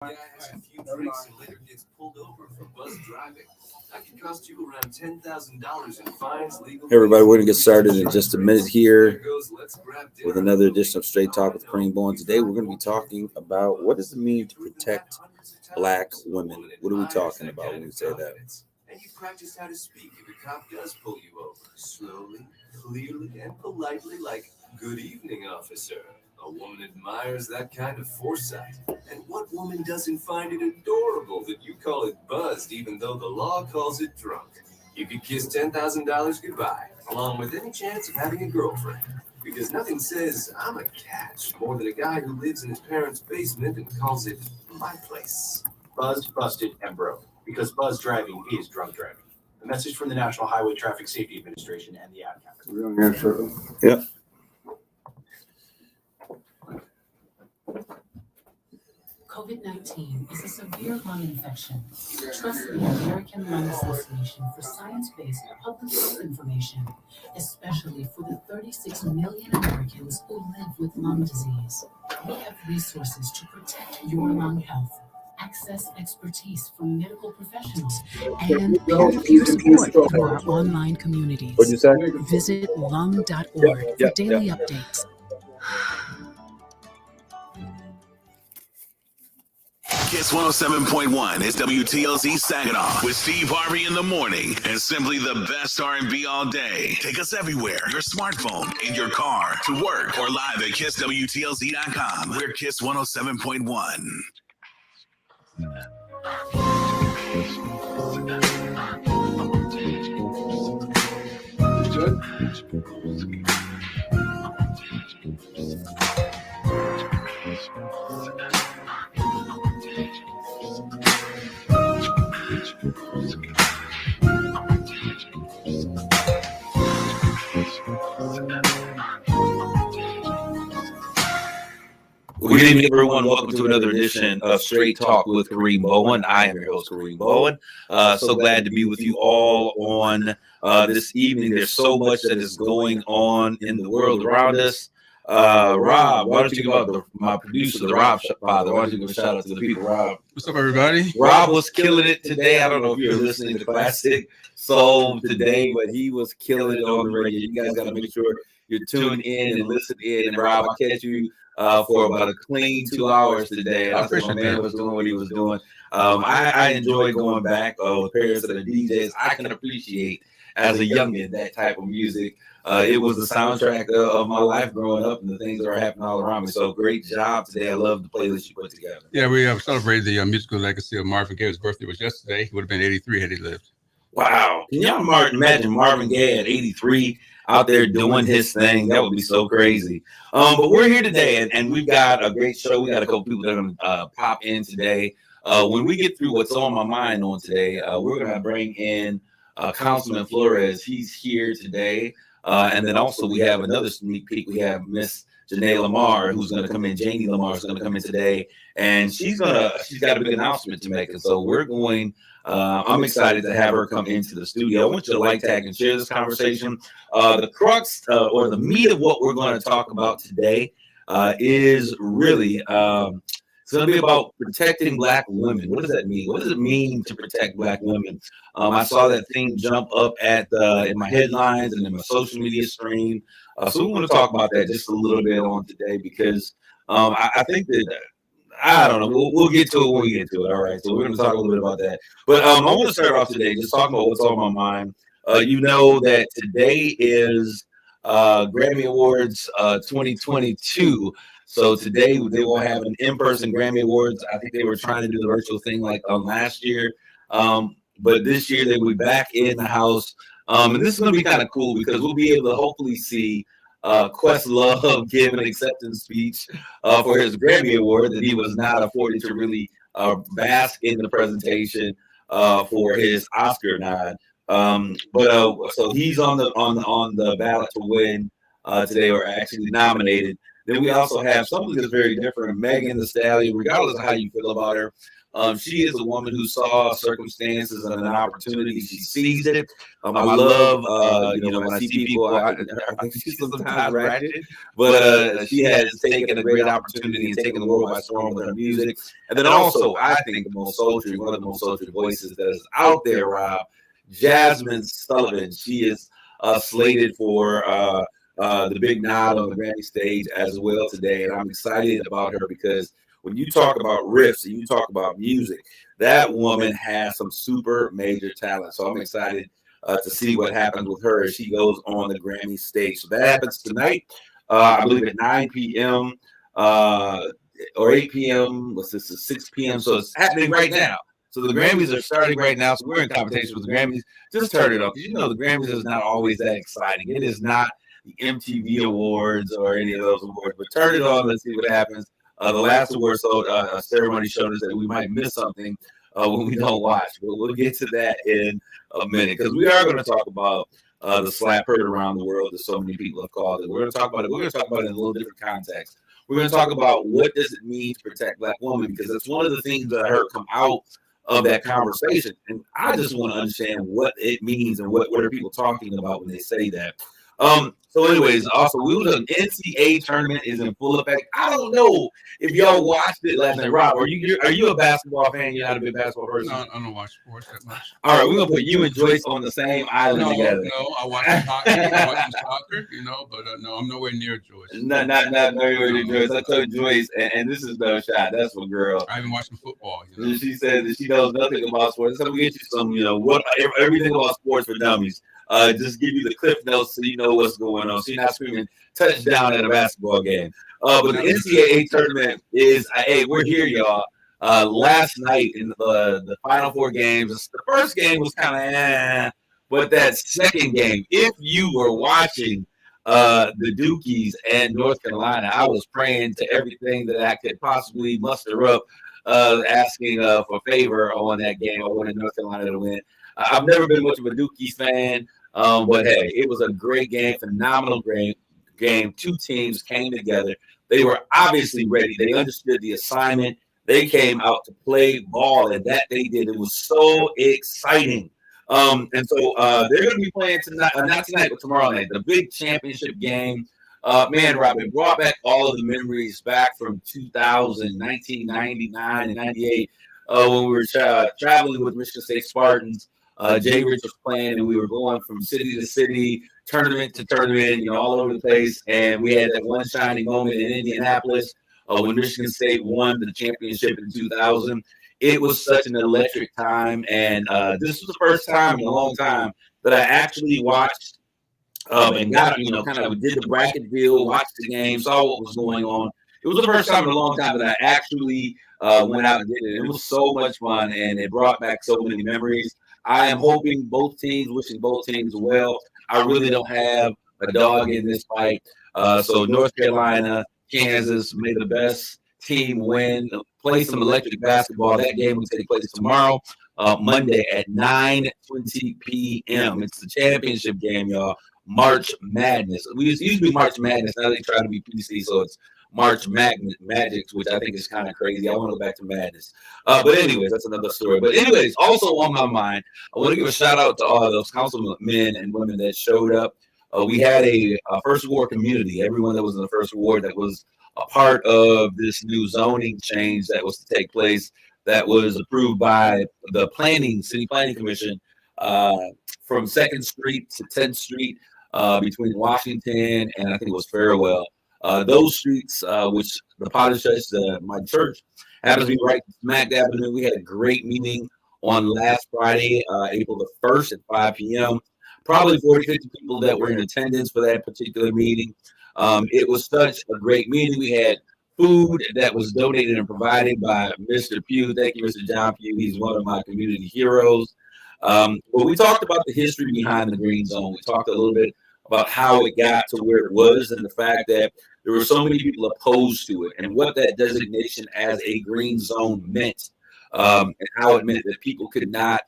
Guy has a few drinks and later gets pulled over for buzz driving. That could cost you around $10,000 in fines, legal. Hey everybody, we're gonna get started in just a minute here Let's grab with another edition of Straight Talk with Kareem Bowen. Today we're gonna be talking about what does it mean to protect Black women. What are we talking about when we say that? And you practice how to speak if a cop does pull you over. Slowly, clearly, and politely, like, "Good evening, officer." A woman admires that kind of foresight. And what woman doesn't find it adorable that you call it buzzed even though the law calls it drunk? You could kiss $10,000 goodbye, along with any chance of having a girlfriend. Because nothing says, "I'm a catch," more than a guy who lives in his parents' basement and calls it my place. Buzzed, busted, and broke. Because buzz driving is drunk driving. A message from the National Highway Traffic Safety Administration and the Ad Council. Yep. COVID-19 is a severe lung infection. Trust the American Lung Association for science-based public health information, especially for the 36 million Americans who live with lung disease. We have resources to protect your lung health. Access expertise from medical professionals and peer-to-peer support through our online communities. What'd you say? Visit lung.org for daily updates. Kiss 107.1 is WTLZ Saginaw with Steve Harvey in the morning and simply the best R&B all day. Take us everywhere. Your smartphone, in your car, to work, or live at KissWTLZ.com. We're Kiss 107.1. Good evening, everyone. Welcome to another edition of Straight Talk with Kareem Bowen. I am your host, Kareem Bowen. So glad to be with you all on this evening. There's so much that is going on in the world around us. Rob, why don't you give out my producer, the Rob father? Why don't you give a shout out to the people, Rob? What's up, everybody? Rob was killing it today. I don't know if you're listening to Classic Soul today, but he was killing it on the radio. You guys got to make sure you tune in and listen in. And Rob, I'll catch you for about a clean 2 hours today. I think my man was doing what he was doing. I enjoy going back with parents that are DJs. I can appreciate as a youngin that type of music. It was the soundtrack of my life growing up and the things that are happening all around me. So great job today. I love the playlist you put together. Yeah, we celebrated the musical legacy of Marvin Gaye. His birthday was yesterday. He would have been 83 had he lived. Wow. Can y'all imagine Marvin Gaye at 83 out there doing his thing? That would be so crazy. But we're here today, and we've got a great show. We got a couple people that are going to pop in today. When we get through what's on my mind on today, we're going to bring in Councilman Flores. He's here today. And then also we have another sneak peek. We have Miss Janae Lamar, who's going to come in. Janie Lamar is going to come in today, and she's got a big announcement to make. And so we're going. I'm excited to have her come into the studio. I want you to like, tag, and share this conversation. The crux or the meat of what we're going to talk about today is really it's going to be about protecting Black women. What does that mean? What does it mean to protect Black women? I saw that thing jump up in my headlines and in my social media stream. So we want to talk about that just a little bit on today because I think that, I don't know, we'll get to it when we get to it. All right, so we're going to talk a little bit about that. But I want to start off today just talking about what's on my mind. You know that today is Grammy Awards 2022. So today they will have an in-person Grammy Awards. I think they were trying to do the virtual thing like last year. But this year they will be back in the house. And this is going to be kind of cool because we'll be able to hopefully see Questlove give an acceptance speech for his Grammy Award that he was not afforded to really bask in the presentation for his Oscar nod. So he's on the ballot to win today, or actually nominated. Then we also have something that's very different, Megan Thee Stallion, regardless of how you feel about her. She is a woman who saw circumstances and an opportunity. She seized it. I love, when I see people, I think she's sometimes ratchet, but she has taken a great opportunity and taken the world by storm with her music. And then also, I think one of the most sultry voices that is out there, Rob, Jasmine Sullivan. She is slated for the big nod on the Grammy stage as well today. And I'm excited about her because when you talk about riffs and you talk about music, that woman has some super major talent. So I'm excited to see what happens with her as she goes on the Grammy stage. So that happens tonight, I believe at 9 p.m. Or 8 p.m. What's this? 6 p.m. So it's happening right now. So the Grammys are starting right now. So we're in competition with the Grammys. Just turn it up. You know the Grammys is not always that exciting. It is not the MTV Awards or any of those awards. But turn it on. Let's see what happens. The last award ceremony showed us that we might miss something when we don't watch. But we'll get to that in a minute because we are going to talk about the slap heard around the world that so many people have called it. We're going to talk about it. We're going to talk about it in a little different context. We're going to talk about what does it mean to protect Black women, because that's one of the things that I heard come out of that conversation. And I just want to understand what it means and what are people talking about when they say that. So anyways, also, the NCAA tournament is in full effect. I don't know if y'all watched it last night. Rob, are you a basketball fan? You're not a big basketball person? No, I don't watch sports that much. All right, we're going to put you and Joyce on the same island together. No, I watch hockey, I watch soccer, but no, I'm nowhere near Joyce. Not nowhere near Joyce. I told Joyce, and this is no shot. That's my girl. I haven't watched football. She said that she knows nothing about sports. So we get you some, everything about sports for dummies. Just give you the cliff notes so you know what's going on. So you're not screaming touchdown at a basketball game. But the NCAA tournament is, hey, we're here, y'all. Last night in the Final Four games, the first game was kind of but that second game, if you were watching the Dukies and North Carolina, I was praying to everything that I could possibly muster up, asking for favor on that game. I wanted North Carolina to win. I've never been much of a Dukies fan. But hey, it was a great game, phenomenal game. Two teams came together. They were obviously ready. They understood the assignment. They came out to play ball, and that they did. It was so exciting. And so they're going to be playing tonight, not tonight, but tomorrow night, the big championship game. Man, Rob, it brought back all of the memories back from 2000, 1999, and 98 when we were traveling with Michigan State Spartans. Jay Rich was playing, and we were going from city to city, tournament to tournament, all over the place. And we had that one shining moment in Indianapolis when Michigan State won the championship in 2000. It was such an electric time, and this was the first time in a long time that I actually watched and got, kind of did the bracket deal, watched the game, saw what was going on. It was the first time in a long time that I actually went out and did it. It was so much fun, and it brought back so many memories. I am hoping wishing both teams well. I really don't have a dog in this fight. So North Carolina, Kansas, may the best team win. Play some electric basketball. That game will take place tomorrow, Monday at 9:20 p.m. It's the championship game, y'all. March Madness. We used to be March Madness. Now they try to be PC, so it's March Magic, which I think is kind of crazy. I want to go back to Madness. But anyways, that's another story. But anyways, also on my mind, I want to give a shout out to all those councilmen and women that showed up. We had a First Ward community. Everyone that was in the First Ward that was a part of this new zoning change that was to take place, that was approved by the City Planning Commission from 2nd Street to 10th Street between Washington and I think it was Farewell. Those streets, which the Potter's Church, my church, happens to be right smack dab in. We had a great meeting on last Friday, April the 1st at 5 p.m. Probably 40, 50 people that were in attendance for that particular meeting. It was such a great meeting. We had food that was donated and provided by Mr. Pugh. Thank you, Mr. John Pugh. He's one of my community heroes. But we talked about the history behind the Green Zone. We talked a little bit about how it got to where it was and the fact that there were so many people opposed to it and what that designation as a green zone meant, and how it meant that people could not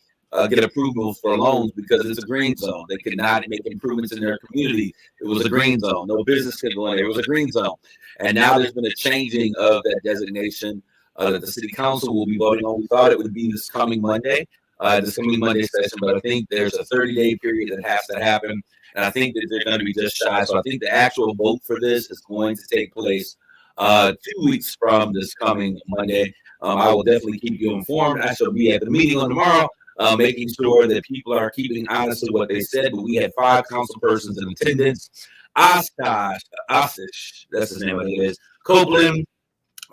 get approval for loans because it's a green zone. They could not make improvements in their community. It was a green zone. No business could go in there. It was a green zone. And now there's been a changing of that designation that the city council will be voting on. We thought it would be this coming Monday session, but I think there's a 30-day period that has to happen. And I think that they're going to be just shy. So I think the actual vote for this is going to take place 2 weeks from this coming Monday. I will definitely keep you informed. I shall be at the meeting on tomorrow, making sure that people are keeping honest to what they said. But we had 5 council persons in attendance. Asish, that's his name, I think it is. Copeland,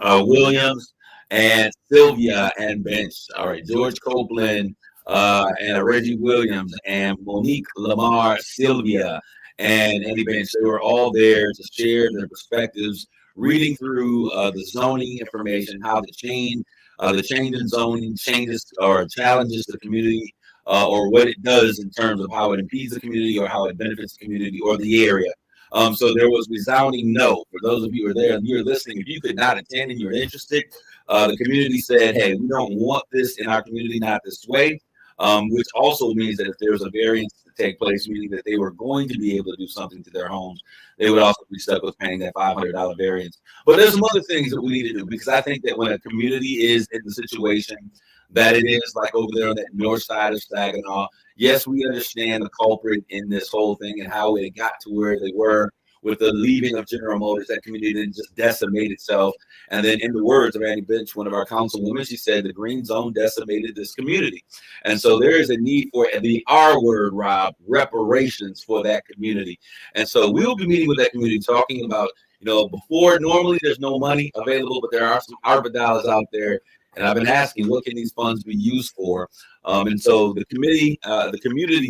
Williams, and Sylvia and Bench. All right, George Copeland and Reggie Williams and Monique Lamar Sylvia and Eddie Bench. They were all there to share their perspectives, reading through the zoning information, how the change in zoning changes or challenges the community, or what it does in terms of how it impedes the community or how it benefits the community or the area. So there was resounding no. For those of you who are there and you're listening, if you could not attend and you're interested, the community said, hey, we don't want this in our community, not this way, which also means that if there was a variance to take place, meaning that they were going to be able to do something to their homes, they would also be stuck with paying that $500 variance. But there's some other things that we need to do, because I think that when a community is in the situation that it is, like over there on that north side of Saginaw, yes, we understand the culprit in this whole thing and how it got to where they were with the leaving of General Motors. That community didn't just decimate itself. And then in the words of Annie Bench, one of our councilwomen, she said the green zone decimated this community. And so there is a need for the R word, Rob, reparations for that community. And so we will be meeting with that community, talking about, before normally there's no money available, but there are some ARPA dollars out there. And I've been asking, what can these funds be used for? And so the community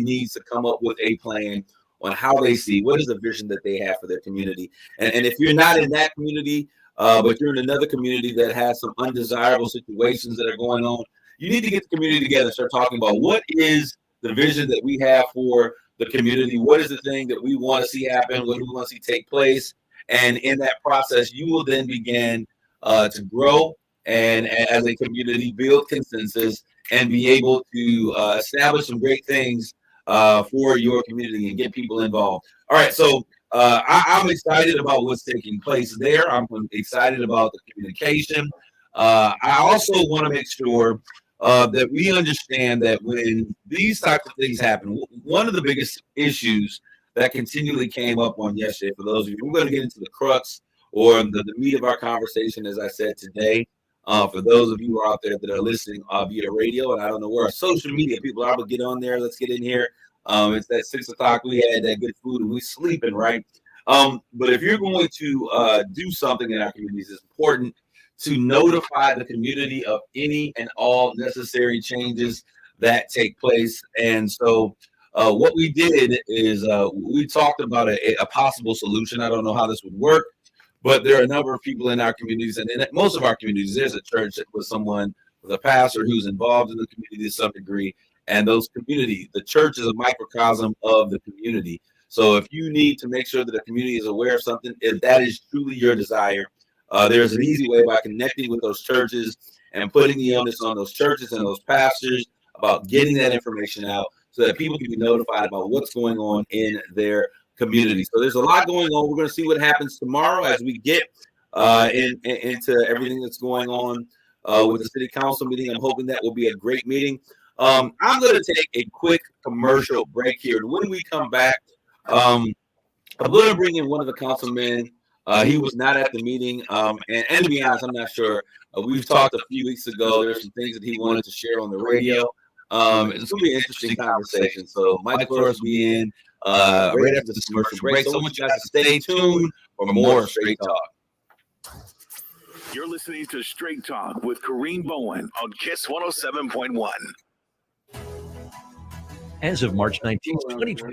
needs to come up with a plan on how they see what is the vision that they have for their community. And if you're not in that community, but you're in another community that has some undesirable situations that are going on, you need to get the community together and start talking about what is the vision that we have for the community. What is the thing that we want to see happen? What do we want to see take place? And in that process, you will then begin to grow and as a community build consensus and be able to establish some great things for your community and get people involved. All right, so I'm excited about what's taking place there. I'm excited about the communication. I also want to make sure that we understand that when these types of things happen, one of the biggest issues that continually came up on yesterday, for those of you, we're going to get into the crux or the meat of our conversation, as I said today. For those of you who are out there that are listening via radio, and I don't know where our social media people are, but get on there. Let's get in here. It's that 6 o'clock. We had that good food and we sleeping, right? But if you're going to do something in our communities, it's important to notify the community of any and all necessary changes that take place. And so what we did is we talked about a possible solution. I don't know how this would work, but there are a number of people in our communities, and in most of our communities, there's a church with someone, with a pastor who's involved in the community to some degree. And the church is a microcosm of the community. So if you need to make sure that the community is aware of something, if that is truly your desire, there's an easy way by connecting with those churches and putting the onus on those churches and those pastors about getting that information out so that people can be notified about what's going on in their community. So there's a lot going on. We're going to see what happens tomorrow as we get into everything that's going on with the city council meeting. I'm hoping that will be a great meeting. I'm going to take a quick commercial break here. And when we come back, I'm going to bring in one of the councilmen. He was not at the meeting. And to be honest, I'm not sure. We've talked a few weeks ago. There's some things that he wanted to share on the radio. It's going to be an interesting conversation. So Mike Flores will be in right after this commercial break. So I want you guys to stay tuned for more Straight Talk. You're listening to Straight Talk with Kareem Bowen on KISS 107.1. As of March 19, 2022,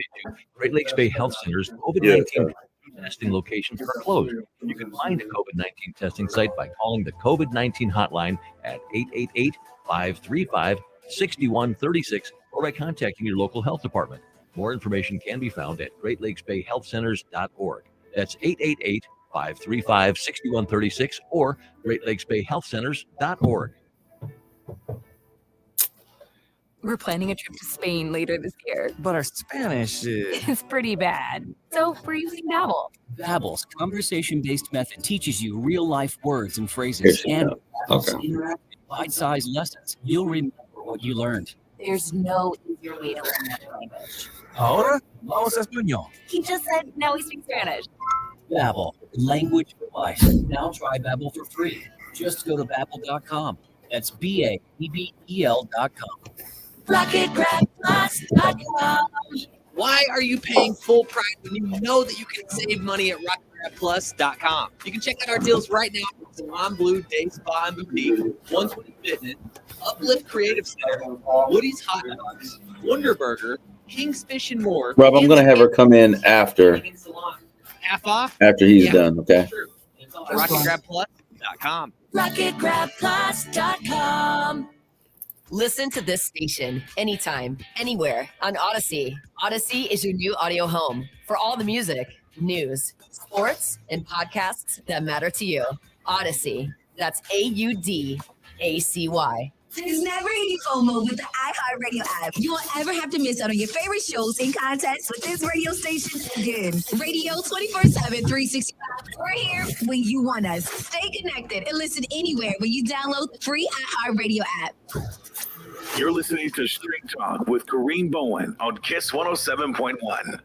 Great Lakes Bay Health Center's COVID-19 testing locations are closed. You can find a COVID-19 testing site by calling the COVID-19 hotline at 888-535-6136 or by contacting your local health department. More information can be found at greatlakesbayhealthcenters.org. That's 888-535-6136 or greatlakesbayhealthcenters.org. We're planning a trip to Spain later this year. But our Spanish It's pretty bad. So we're using Babbel. Babbel's conversation-based method teaches you real-life words and phrases and interactive bite-sized lessons. You'll remember what you learned. There's no easier way to learn another language. Ahora vamos a español. He just said now we speak Spanish. Babbel, language for life. Now try Babbel for free. Just go to Babbel.com. That's BABBEL.com. RocketGrabPlus.com. Why are you paying full price when you know that you can save money at RocketGrabPlus.com? You can check out our deals right now at Salon Blue Day Spa and Boutique, 120 Fitness, Uplift Creative Center, Woody's Hot Dogs, Wonder Burger, King's Fish and more. Rob, I'm gonna have her come in after Half off? after he's done. Okay. RocketGrabPlus.com. RocketGrabPlus.com. Listen to this station anytime, anywhere on Odyssey. Odyssey is your new audio home for all the music, news, sports, and podcasts that matter to you. Odyssey. That's AUDACY. There's never any FOMO with the iHeartRadio app. You won't ever have to miss out on your favorite shows and contests with this radio station again. Radio 24/7, 365. We're here when you want us. Stay connected and listen anywhere when you download the free iHeartRadio app. You're listening to Straight Talk with Kareem Bowen on Kiss 107.1.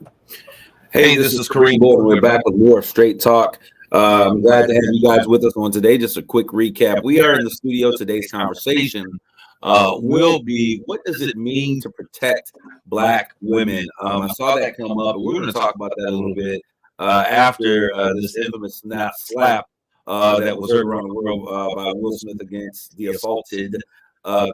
Hey, this is Kareem Bowen. We're back with more Straight Talk. I'm glad to have you guys with us on today. Just a quick recap. We are in the studio. Today's conversation will be, what does it mean to protect Black women? I saw that come up. We're going to talk about that a little bit after this infamous slap that was heard around the world by Will Smith against the assaulted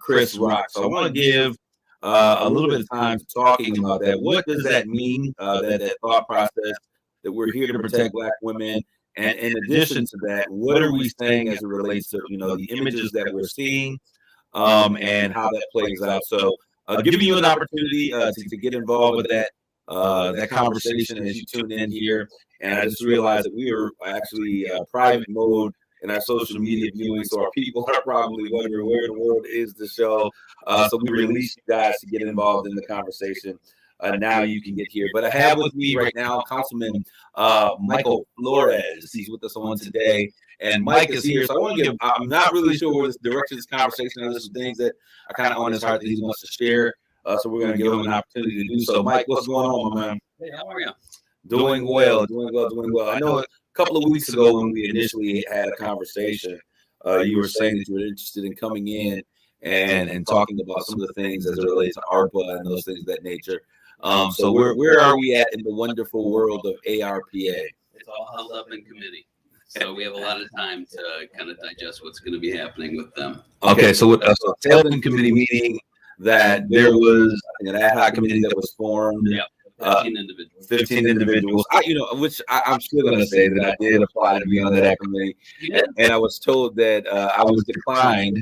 Chris Rock. So I want to give a little bit of time to talking about that. What does that mean, that thought process, that we're here to protect Black women? And in addition to that, what are we saying as it relates to, the images that we're seeing and how that plays out? So giving you an opportunity to get involved with that conversation as you tune in here. And I just realized that we are actually private mode in our social media viewing. So our people are probably wondering where in the world is the show. So we released you guys to get involved in the conversation. Now you can get here. But I have with me right now Councilman Michael Flores. He's with us on today. And Mike is here. So I want to I'm not really sure where this direction of this conversation is. There's some things that are kind of on his heart that he wants to share. So we're going to give him an opportunity to do so. Mike, what's going on, my man? Hey, how are you? Doing well. I know a couple of weeks ago when we initially had a conversation, you were saying that you were interested in coming in and talking about some of the things as it relates to ARPA and those things of that nature. So where are we at in the wonderful world of ARPA? It's all held up in committee. So we have a lot of time to kind of digest what's going to be happening with them. Okay, so with us, held in committee meeting that there was an ad hoc committee that was formed. Yeah. 15 individuals. 15 individuals. Which I'm still going to say that I did apply to be on that committee. And I was told that I was declined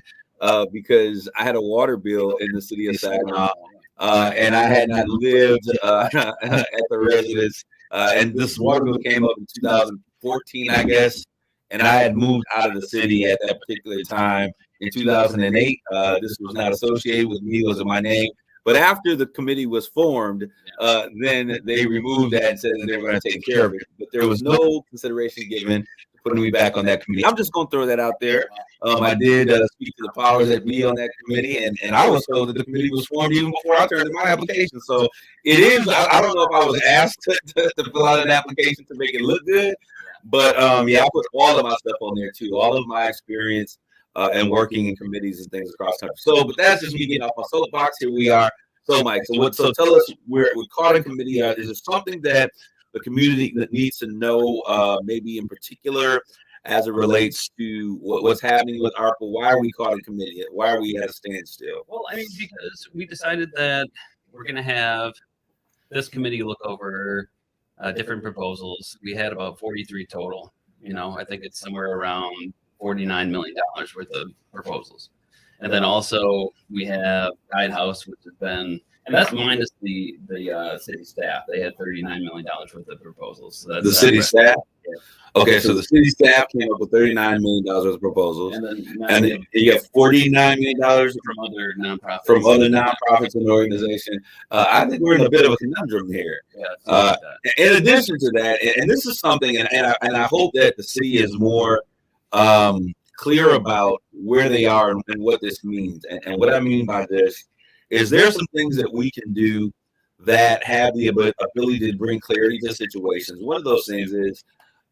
because I had a water bill in the city of Saginaw. And I had not lived at the residence. And this water bill came up in 2014, I guess. And I had moved out of the city at that particular time in 2008. This was not associated with me, it wasn't my name. But after the committee was formed, then they removed that and said that they were going to take care of it. But there was no consideration given to putting me back on that committee. I'm just going to throw that out there. I did speak to the powers that be on that committee, and I was told that the committee was formed even before I turned in my application. So it is, I don't know if I was asked to fill out an application to make it look good, but I put all of my stuff on there too, all of my experience and working in committees and things across the country. So, but that's just me getting off my soapbox. Here we are. So, Mike, so tell us, we're caught in committee. Is there something that the community that needs to know, maybe in particular, as it relates to what's happening with ARPA? Why are we caught in committee? Why are we at a standstill? Well, I mean, because we decided that we're going to have this committee look over different proposals. We had about 43 total. I think it's somewhere around $49 million worth of proposals. And then also we have Guidehouse, which has been, and that's minus the city staff. They had $39 million worth of proposals. So that's the city staff? Okay, so the city staff came up with $39 million worth of proposals, and then you have $49 million from other nonprofits and organizations. I think we're in a bit of a conundrum here. In addition to that, and this is something, and I hope that the city is more clear about where they are and what this means. And what I mean by this is there are some things that we can do that have the ability to bring clarity to situations. One of those things is,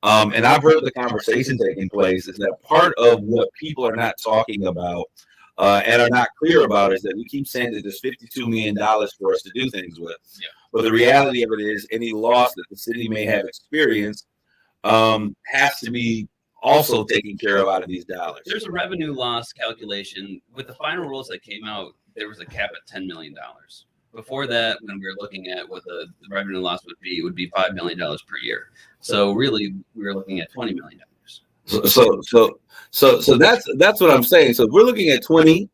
and I've heard the conversation taking place, is that part of what people are not talking about and are not clear about is that we keep saying that there's $52 million for us to do things with. Yeah. But the reality of it is any loss that the city may have experienced has to be also taken care of out of these dollars. There's a revenue loss calculation. With the final rules that came out, there was a cap at $10 million. Before that, when we were looking at what the revenue loss would be, it would be $5 million per year. So really, we were looking at $20 million. So that's what I'm saying. So if we're looking at $25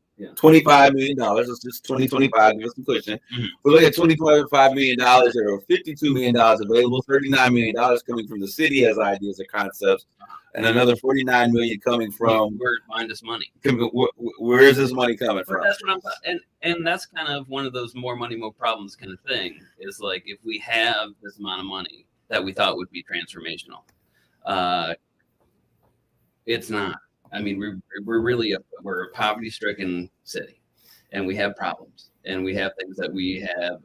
million. It's just 2025. Give us some cushion. We're looking at $25 million. There are $52 million available. $39 million coming from the city as ideas or concepts, and another $49 million coming from. Where to find this money? Where is this money coming from? That's what and that's kind of one of those more money, more problems kind of thing. Is like if we have this amount of money that we thought would be transformational, it's not. I mean, we're really we're a poverty-stricken city, and we have problems, and we have things that we have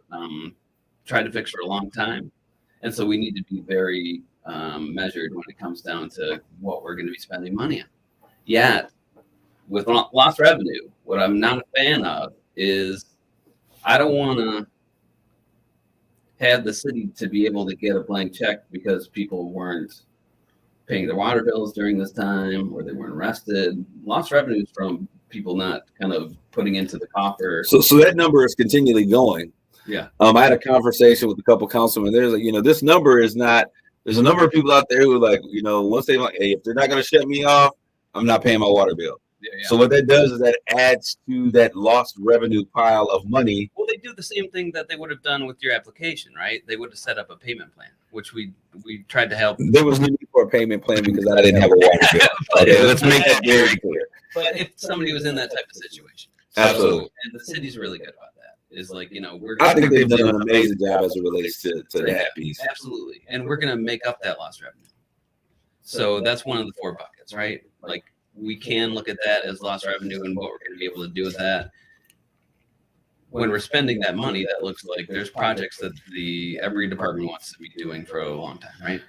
tried to fix for a long time, and so we need to be very measured when it comes down to what we're going to be spending money on. Yet, with lost revenue, what I'm not a fan of is I don't want to have the city to be able to get a blank check because people weren't paying their water bills during this time, or they weren't arrested. Lost revenues from people not kind of putting into the coffer. So that number is continually going. Yeah. I had a conversation with a couple councilmen. There's like, this number is not. There's a number of people out there who are like, once they like, hey, if they're not going to shut me off, I'm not paying my water bill. Yeah. So what that does is that adds to that lost revenue pile of money. Well, they do the same thing that they would have done with your application, right? They would have set up a payment plan, which we tried to help. There was no need for a payment plan because I didn't have a water bill. Okay, let's make that very clear. But if somebody was in that type of situation, absolutely, and the city's really good about that. Is like I think they've done an amazing job as it relates to that piece. Absolutely, and we're going to make up that lost revenue. So that's one of the 4 buckets, right? Like we can look at that as lost revenue and what we're going to be able to do with that. When we're spending that money, that looks like there's projects that every department wants to be doing for a long time, right?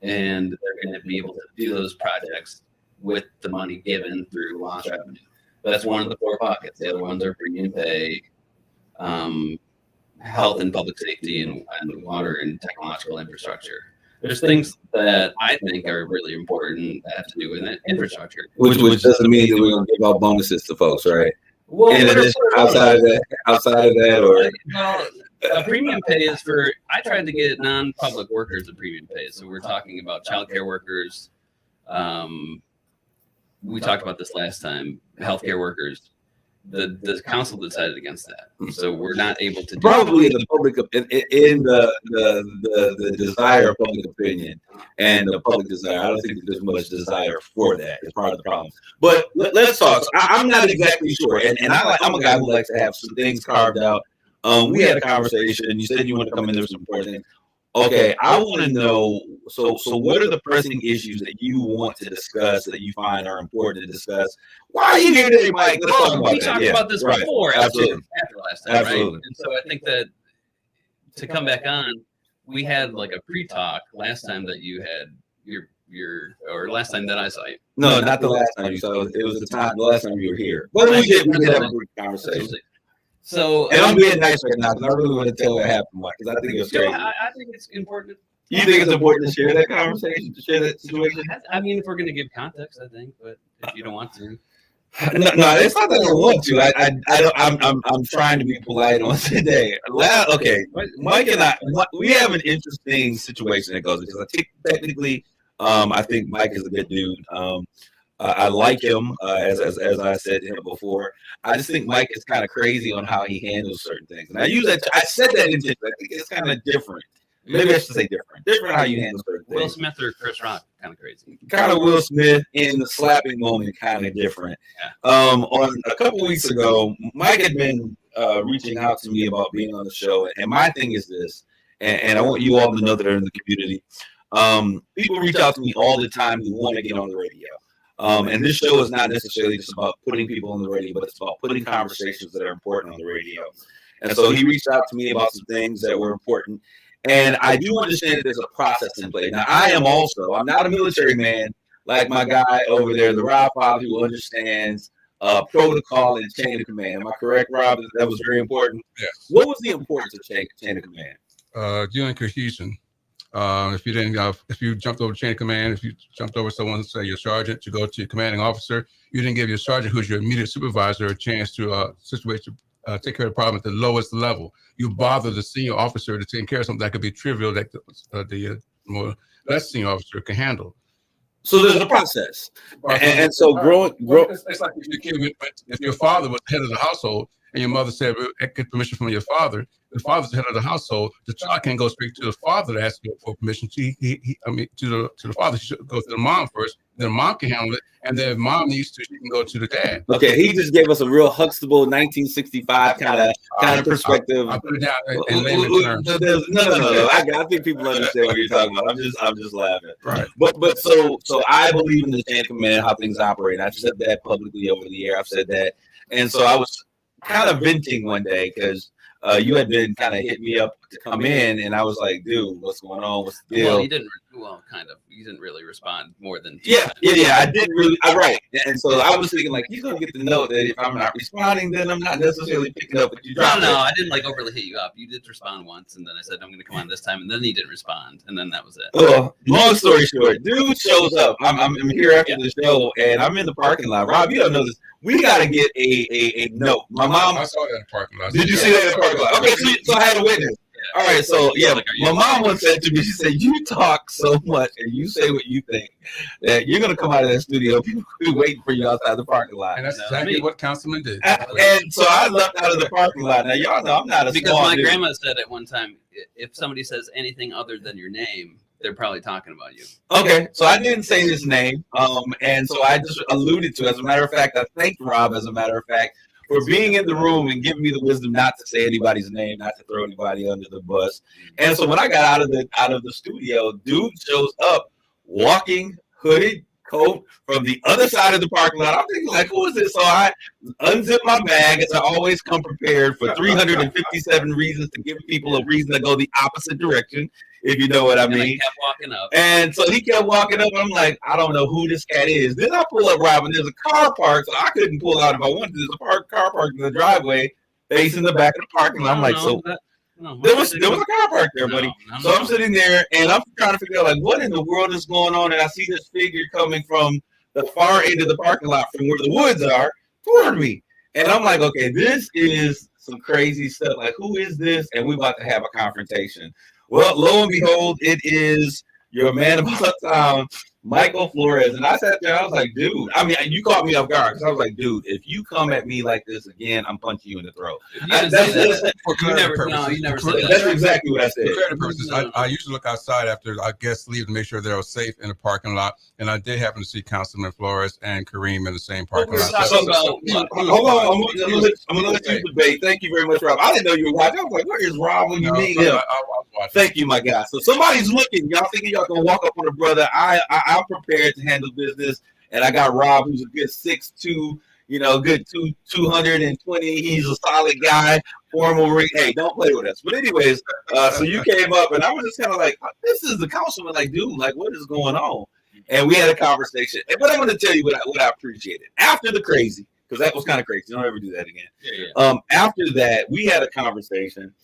And they're going to be able to do those projects with the money given through lost revenue. But that's one of the 4 buckets. The other ones are premium pay, health and public safety, and water and technological infrastructure. There's things that I think are really important that have to do with infrastructure. Which doesn't mean that we're going to give out bonuses to folks, right? Well, outside of that, or well, premium pay is for. I tried to get non-public workers a premium pay, so we're talking about childcare workers. We talked about this last time. Healthcare workers. The council decided against that, so we're not able to do probably in the public in the desire of public opinion and the public desire. I don't think there's much desire for that. It's part of the problem. But let's talk. I'm not exactly sure, and I'm a guy who likes to have some things carved out. We had a conversation. You said you want to come in. There's some important things. Okay, I want to know. So what are the pressing issues that you want to discuss that you find are important to discuss? Why are you here today, Mike? Let's talk about we talked about this before, absolutely, after last time, absolutely. Right? And so I think that to come back on, we had like a pre-talk last time that you had or last time that I saw you. No, not the last time you saw it. It was the last time you were here. Well, we did have a brief conversation. So, and I'm being nice right now because I really want to tell what happened, Mike, because I think it's crazy. I think it's important. You think it's important to share that conversation, to share that situation? I mean, if we're going to give context, I think, but if you don't want to. No, it's not that I want to. I'm trying to be polite on today. Okay, Mike and I, we have an interesting situation that goes because I think technically, I think Mike is a good dude. I like him, as I said to him before. I just think Mike is kind of crazy on how he handles certain things. And I said that intentionally. I think it's kind of different maybe I should say different. Different how you handle certain things. Will Smith or Chris Rock, kind of crazy. Kind of Will Smith in the slapping moment, kind of different. Yeah. On a couple weeks ago, Mike had been reaching out to me about being on the show, and my thing is this, and I want you all to know that are in the community. People reach out to me all the time who want to get on the radio. And this show is not necessarily just about putting people on the radio, but it's about putting conversations that are important on the radio. And so he reached out to me about some things that were important. And I do understand that there's a process in play. Now, I'm not a military man like my guy over there, the Rob Father, who understands protocol and chain of command. Am I correct, Rob? That was very important. Yes. What was the importance of chain of command? Dealing cohesion. If you jumped over chain of command, if you jumped over someone, say your sergeant, to go to your commanding officer, you didn't give your sergeant, who's your immediate supervisor, a chance to take care of the problem at the lowest level. You bother the senior officer to take care of something that could be trivial that the more less senior officer can handle. So there's a process, and so it's like if your father was head of the household and your mother said, get permission from your father, the father's the head of the household, the child can't go straight to the father to ask for permission. To the father, she should go to the mom first. Then mom can handle it, and then if mom needs to, she can go to the dad. Okay, he just gave us a real Huxtable 1965 kind of perspective. I'll put it down in layman terms. No. I think people understand what you're talking about. I'm just laughing. Right. But so I believe in the chain of command, how things operate. I've said that publicly over the air. I've said that, and so I was kind of venting one day because you had been kind of hitting me up to come in, and I was like, dude, what's going on? What's the deal? Well, you didn't really respond more than yeah. I didn't really. Right. And so I was thinking, like, he's gonna get the note that if I'm not responding, then I'm not necessarily picking up. But you no, I didn't overly hit you up. You did respond once, and then I said I'm going to come on this time, and then he didn't respond, and then that was it. Well, long story short, dude shows up. I'm here after the show, and I'm in the parking lot. Rob, you don't know this. We got to get a note. My mom. I saw that in the parking lot. Did you see that in the parking lot? Okay, so I had a witness. All right, so yeah, my mom once said to me, she said, "You talk so much and you say what you think that you're gonna come out of that studio. People will be waiting for you outside the parking lot." And that's exactly what Councilman did. And so I left out of the parking lot. Now y'all know I'm not a because small my dude. grandma said at one time, if somebody says anything other than your name, they're probably talking about you. Okay, so I didn't say his name, and so I just alluded to. As a matter of fact, I thanked Rob. As a matter of fact, for being in the room and giving me the wisdom not to say anybody's name, not to throw anybody under the bus. And so when I got out of the studio, dude shows up walking, hooded, coat from the other side of the parking lot. I'm thinking, like, who is this? So I unzip my bag, as I always come prepared for 357 reasons to give people a reason to go the opposite direction, if you know what I mean. And kept walking up. And so he kept walking up. I'm like, I don't know who this cat is. Then I pull up, Rob, and there's a car parked, so I couldn't pull out if I wanted. There's a car parked in the driveway facing the back of the parking lot. I'm like, there was a car parked there, buddy. So I'm sitting there, and I'm trying to figure out, like, what in the world is going on? And I see this figure coming from the far end of the parking lot from where the woods are toward me. And I'm like, okay, this is some crazy stuff. Like, who is this? And we about to have a confrontation. Well, lo and behold, it is your man about town, Michael Flores. And I sat there, I was like, dude, I mean, you caught me off guard because I was like, dude, if you come at me like this again, I'm punching you in the throat. You never said that. That's exactly what I said. For clarity purposes, I usually look outside after our guests leave to make sure they're safe in the parking lot. And I did happen to see Councilman Flores and Kareem in the same parking lot. Hold on, I'm going to let you debate. Thank you very much, Rob. I didn't know you were watching. I was like, where is Rob when you need him? Thank you, my guy. So somebody's looking. Y'all thinking y'all can walk up on a brother. I'm prepared to handle business, and I got Rob, who's a good 6'2", good 220. He's a solid guy. Formal ring. Hey, don't play with us. But anyways, so you came up, and I was just kind of like, this is the councilman. Like, dude, like, what is going on? And we had a conversation. But I'm going to tell you what I appreciated after the crazy, because that was kind of crazy. Don't ever do that again. Yeah. After that, we had a conversation.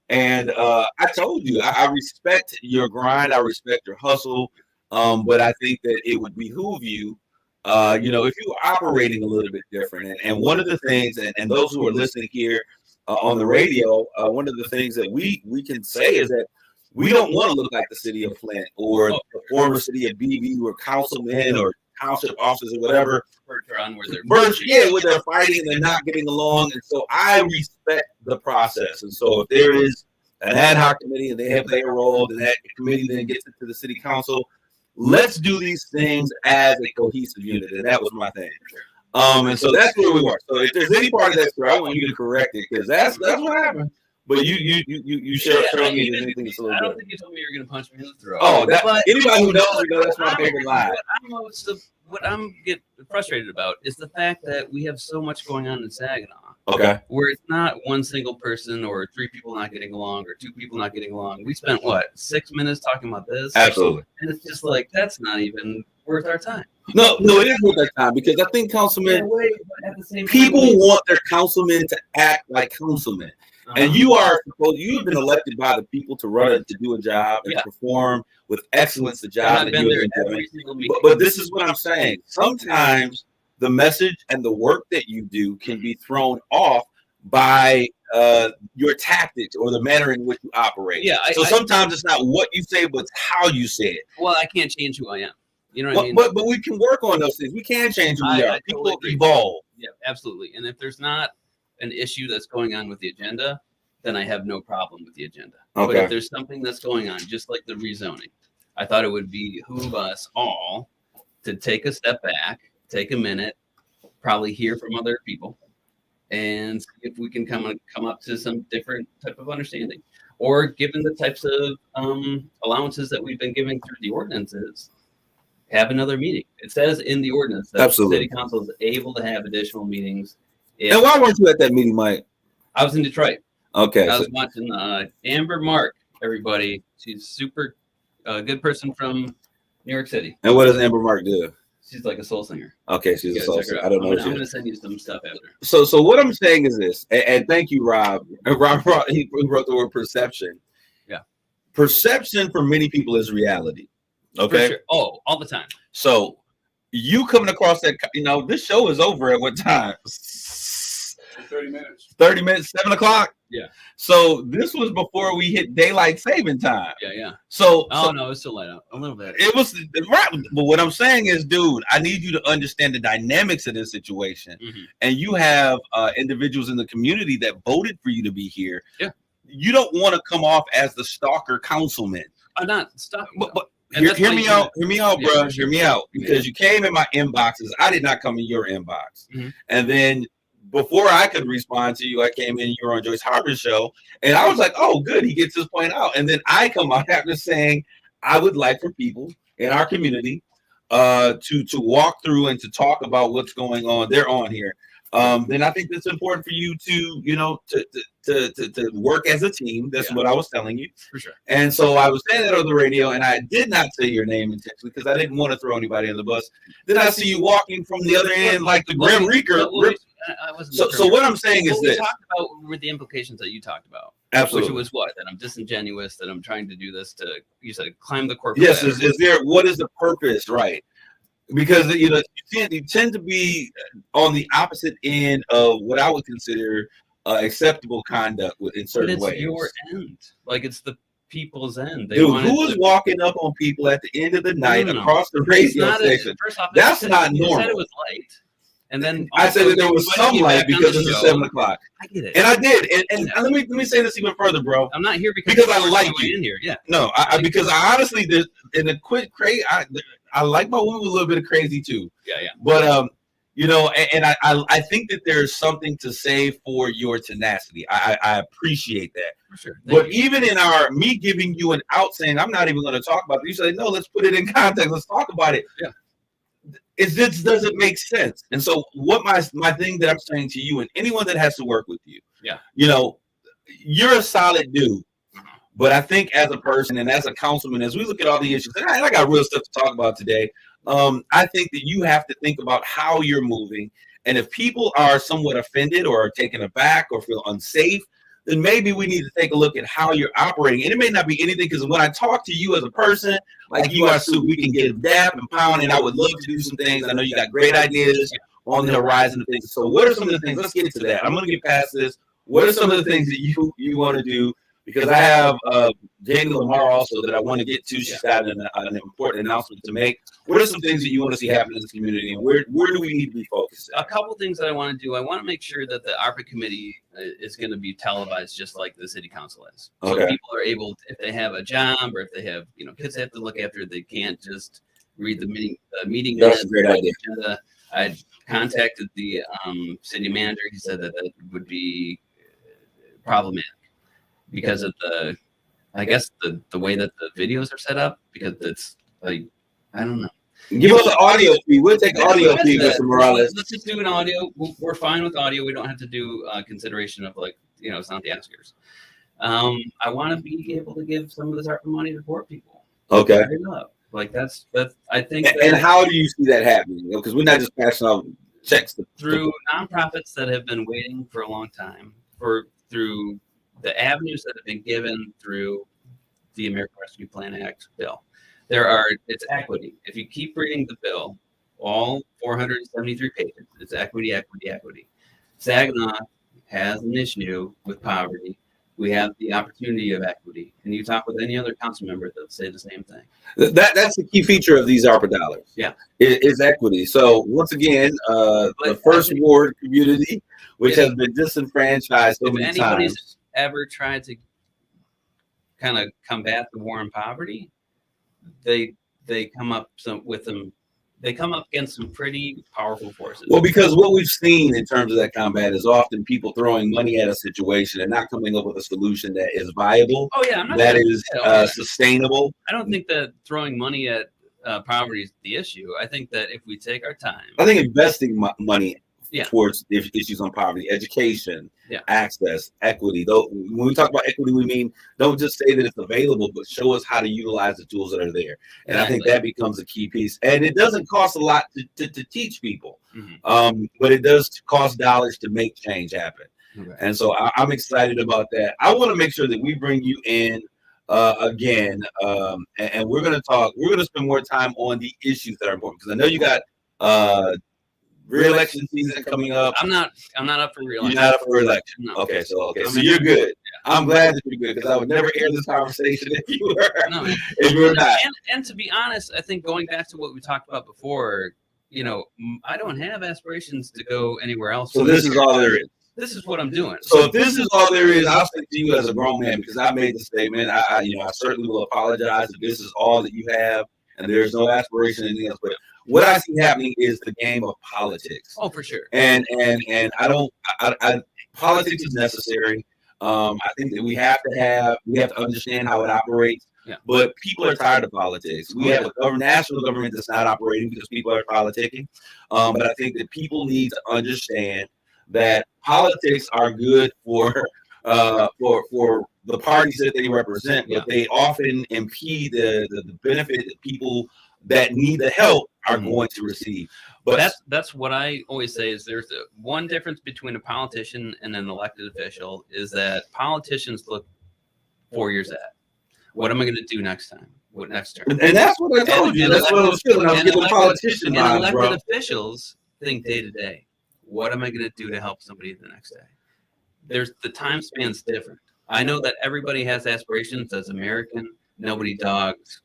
And I told you, I respect your grind. I respect your hustle. But I think that it would behoove you, if you were operating a little bit different. And one of the things, and those who are listening here on the radio, one of the things that we can say is that we don't want to look like the city of Flint or the former city of BB or councilmen or township officers or whatever. Where they're where they're fighting and they're not getting along. And so I respect the process. And so if there is an ad hoc committee, and they have their role, and that committee then gets it to the city council. Let's do these things as a cohesive unit, and that was my thing. And so that's where we were. So if there's any part of that story, I want you to correct it, because that's what happened. But you share me anything that's a little I don't bit. think you told me you were going to punch me in the throat. Oh, anybody who knows me knows that's my favorite line. What I'm get frustrated about is the fact that we have so much going on in Saginaw. Okay. Where it's not one single person or 3 people not getting along or 2 people not getting along. We spent 6 minutes talking about this? Absolutely. And it's just like, that's not even worth our time. No, it is worth our time, because I think councilmen, people want their councilmen to act like councilmen. And you've been elected by the people to run it, to do a job and perform with excellence the job that you're doing. But this is what I'm saying. Sometimes the message and the work that you do can be thrown off by your tactics or the manner in which you operate. Yeah. Sometimes it's not what you say, but it's how you say it. Well, I can't change who I am. You know what I mean? But we can work on those things. We can change who we are. People evolve. Yeah, absolutely. And if there's not an issue that's going on with the agenda, then I have no problem with the agenda. Okay. But if there's something that's going on, just like the rezoning, I thought it would behoove us all to take a step back, take a minute, probably hear from other people, and see if we can come up to some different type of understanding. Or given the types of allowances that we've been giving through the ordinances, have another meeting. It says in the ordinance that Absolutely. the city council is able to have additional meetings. And why weren't you at that meeting, Mike? I was in Detroit. Okay. I was watching Amber Mark, everybody. She's super good person from New York City. And what does Amber Mark do? She's like a soul singer. Okay, she's You a gotta soul check her singer. out. I don't know. I'm going to send you some stuff after. So what I'm saying is this, and thank you, Rob. Rob he wrote the word perception. Yeah. Perception for many people is reality. Okay. For sure. Oh, all the time. So you coming across that, this show is over at what time? 30 minutes. 30 minutes, 7 o'clock. Yeah. So this was before we hit daylight saving time. Yeah. So no, it's still light out a little bit. It was right. But what I'm saying is, dude, I need you to understand the dynamics of this situation. Mm-hmm. And you have individuals in the community that voted for you to be here. Yeah. You don't want to come off as the stalker councilman. I'm not stalking. But hear me out, bro. Hear me out, because you came in my inboxes. I did not come in your inbox. Mm-hmm. And then before I could respond to you, I came in, you were on Joyce Harper's show, and I was like, oh, good, he gets his point out. And then I come out after saying, I would like for people in our community to walk through and to talk about what's going on. They're on here. Then I think it's important for you to work as a team. That's what I was telling you. For sure. And so I was saying that on the radio, and I did not say your name intentionally because I didn't want to throw anybody in the bus. Then I see you walking from the other end like the Grim Reaper. So what I'm saying is we this. talked about were the implications that you talked about. Absolutely. Which was what? That I'm disingenuous, that I'm trying to do this to, you said, climb the corporate Yes, ladder. what is the purpose, right? Because you tend to be on the opposite end of what I would consider acceptable conduct in certain ways. But it's your end. Like, it's the people's end. Dude, who is walking up on people at the end of the night across the radio station? First off, that's not you normal. said it was light. And then I said that there was some light because it's 7 o'clock. I get it. And I did. And let me say this even further, bro. I'm not here because I like you. In here. Yeah. No, because I honestly, in a quick crazy, I like my woman with a little bit of crazy too. Yeah. But and I think that there's something to say for your tenacity. I appreciate that. For sure. But even in me giving you an out saying I'm not even going to talk about it, you say no, let's put it in context. Let's talk about it. Yeah. This doesn't make sense. And so what my thing that I'm saying to you and anyone that has to work with you, you're a solid dude. But I think as a person and as a councilman, as we look at all the issues, and I got real stuff to talk about today, I think that you have to think about how you're moving. And if people are somewhat offended or are taken aback or feel unsafe, then maybe we need to take a look at how you're operating. And it may not be anything, because when I talk to you as a person, like you are, Sue, we can get dap and pound, and I would love to do some things. I know you got great ideas on the horizon of things. So what are some of the things? Let's get to that. I'm going to get past this. What are some of the things that you want to do because I have Jamie Lamar also that I want to get to. She's got an important announcement to make. What are some things that you want to see happen in this community, and where do we need to be focused? A couple things that I want to do. I want to make sure that the ARPA committee is going to be televised just like the city council is. So people are able to, if they have a job or if they have, kids they have to look after, they can't just read the meeting. That's a great idea. Agenda. I contacted the city manager. He said that would be problematic because of the way that the videos are set up, because it's like, I don't know. Give us an audio feed. We'll take audio feed, Mr. Morales. Let's just do an audio. We're fine with audio. We don't have to do consideration of it's not the Oscars. I want to be able to give some of this ARPA money to poor people. Okay. That's I think. And how do you see that happening? Because we're not just passing out checks through nonprofits that have been waiting for a long time through the avenues that have been given through the American Rescue Plan Act bill. It's equity. If you keep reading the bill, all 473 pages, it's equity, equity, equity. Saginaw has an issue with poverty. We have the opportunity of equity. And you talk with any other council member, they'll say the same thing. That's the key feature of these ARPA dollars. Yeah. Is equity. So once again, the first ward community, which has been disenfranchised so many times. If anybody's ever tried to kind of combat the war on poverty, they come up against some pretty powerful forces. Well, because what we've seen in terms of that combat is often people throwing money at a situation and not coming up with a solution that is viable. Oh yeah, that is sustainable. I don't think that throwing money at poverty is the issue. I think that if we take our time, I think investing money towards issues on poverty, education, access, equity. Though when we talk about equity, we mean don't just say that it's available, but show us how to utilize the tools that are there. And I think that becomes a key piece. And it doesn't cost a lot to teach people, but it does cost dollars to make change happen. Okay. And so I'm excited about that. I want to make sure that we bring you in again, and we're going to talk. We're going to spend more time on the issues that are important, because I know you got re-election season coming up. I'm not up for re-election. You're not up for re-election. No. Okay, so you're good. I'm glad that you're good, because I would never air this conversation if you were. No. If you were not. And to be honest, I think going back to what we talked about before, I don't have aspirations to go anywhere else. So this is all there is. This is what I'm doing. So if this is all there is, I'll say to you as a grown man, because I made the statement. I certainly will apologize if this is all that you have and there's no aspiration or anything else. But what I see happening is the game of politics. Oh, for sure. And politics is necessary. I think that we have to understand how it operates. Yeah. But people are tired of politics. We have a national government that's not operating because people are politicking. But I think that people need to understand that politics are good for the parties that they represent, but they often impede the benefit that people that need the help are going to receive. But that's what I always say is there's one difference between a politician and an elected official is that politicians look 4 years ahead. What am I going to do next time? What next term? And that's what I told you. That's what I was feeling. I was giving politician and elected officials think day to day. What am I going to do to help somebody the next day? The time span's different. I know that everybody has aspirations as American. Nobody dogs,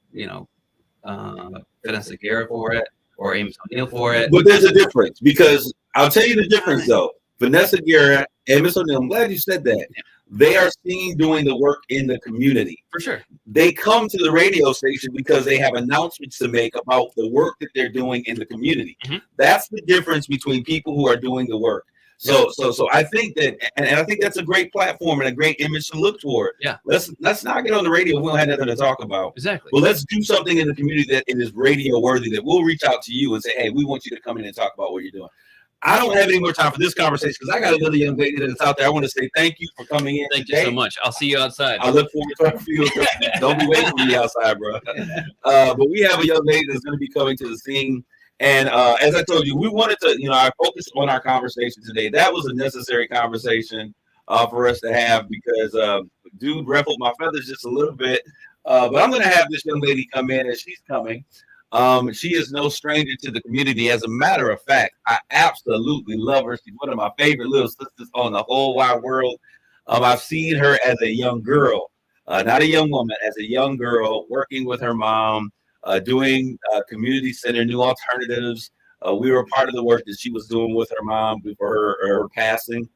Vanessa Guerra for it or Amos O'Neill for it. But there's a difference, because I'll tell you the difference though. Vanessa Guerra, Amos O'Neill, I'm glad you said that. Yeah. They are seen doing the work in the community. For sure. They come to the radio station because they have announcements to make about the work that they're doing in the community. Mm-hmm. That's the difference between people who are doing the work. So I think that, and I think that's a great platform and a great image to look toward. Yeah. Let's not get on the radio. We don't have nothing to talk about. Exactly. Well, let's do something in the community that is radio worthy, that we'll reach out to you and say, hey, we want you to come in and talk about what you're doing. I don't have any more time for this conversation because I got another young lady that's out there. I want to say thank you for coming in. Thank you so much. I'll see you outside. I look forward to talking to you. Don't be waiting for me outside, bro. But we have a young lady that's going to be coming to the scene. And as I told you, we wanted to, I focused on our conversation today. That was a necessary conversation for us to have because dude ruffled my feathers just a little bit. But I'm going to have this young lady come in as she's coming. She is no stranger to the community. As a matter of fact, I absolutely love her. She's one of my favorite little sisters on the whole wide world. I've seen her as a young girl. not a young woman, as a young girl, working with her mom, doing community center, new alternatives. We were part of the work that she was doing with her mom before her passing.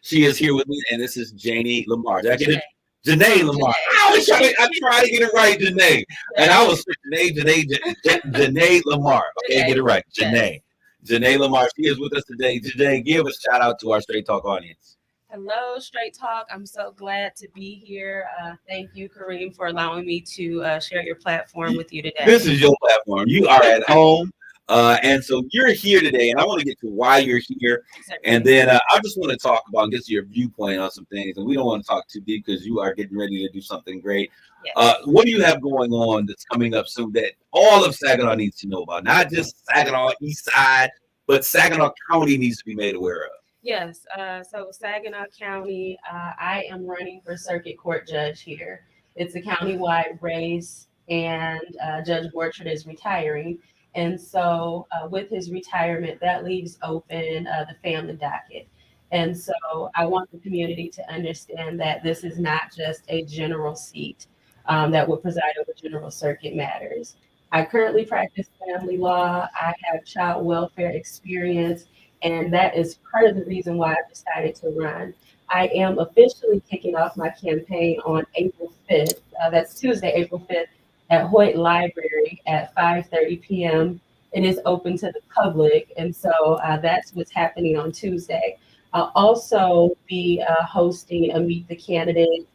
She is here with me, and this is Janie Lamar. Did I get it? Janae Lamar. I try to get it right, Janae. And I was Janae Lamar. Okay, get it right. Janae Lamar. She is with us today. Janae, give a shout out to our Straight Talk audience. Hello, Straight Talk. I'm so glad to be here. Thank you, Kareem, for allowing me to share your platform with you today. This is your platform. You are at home. And so you're here today, and I want to get to why you're here. And then I just want to talk about and get to your viewpoint on some things. And we don't want to talk too deep because you are getting ready to do something great. Yes. What do you have going on that's coming up soon that all of Saginaw needs to know about? Not just Saginaw East Side, but Saginaw County needs to be made aware of. Yes. So Saginaw County, I am running for circuit court judge here. It's a countywide race, and Judge Borchard is retiring. And so with his retirement, that leaves open the family docket. And so I want the community to understand that this is not just a general seat that would preside over general circuit matters. I currently practice family law. I have child welfare experience, and that is part of the reason why I decided to run. I am officially kicking off my campaign on April 5th. That's Tuesday, April 5th. At Hoyt Library at 5:30 p.m. It is open to the public, and so that's what's happening on Tuesday. I'll also be hosting a Meet the Candidate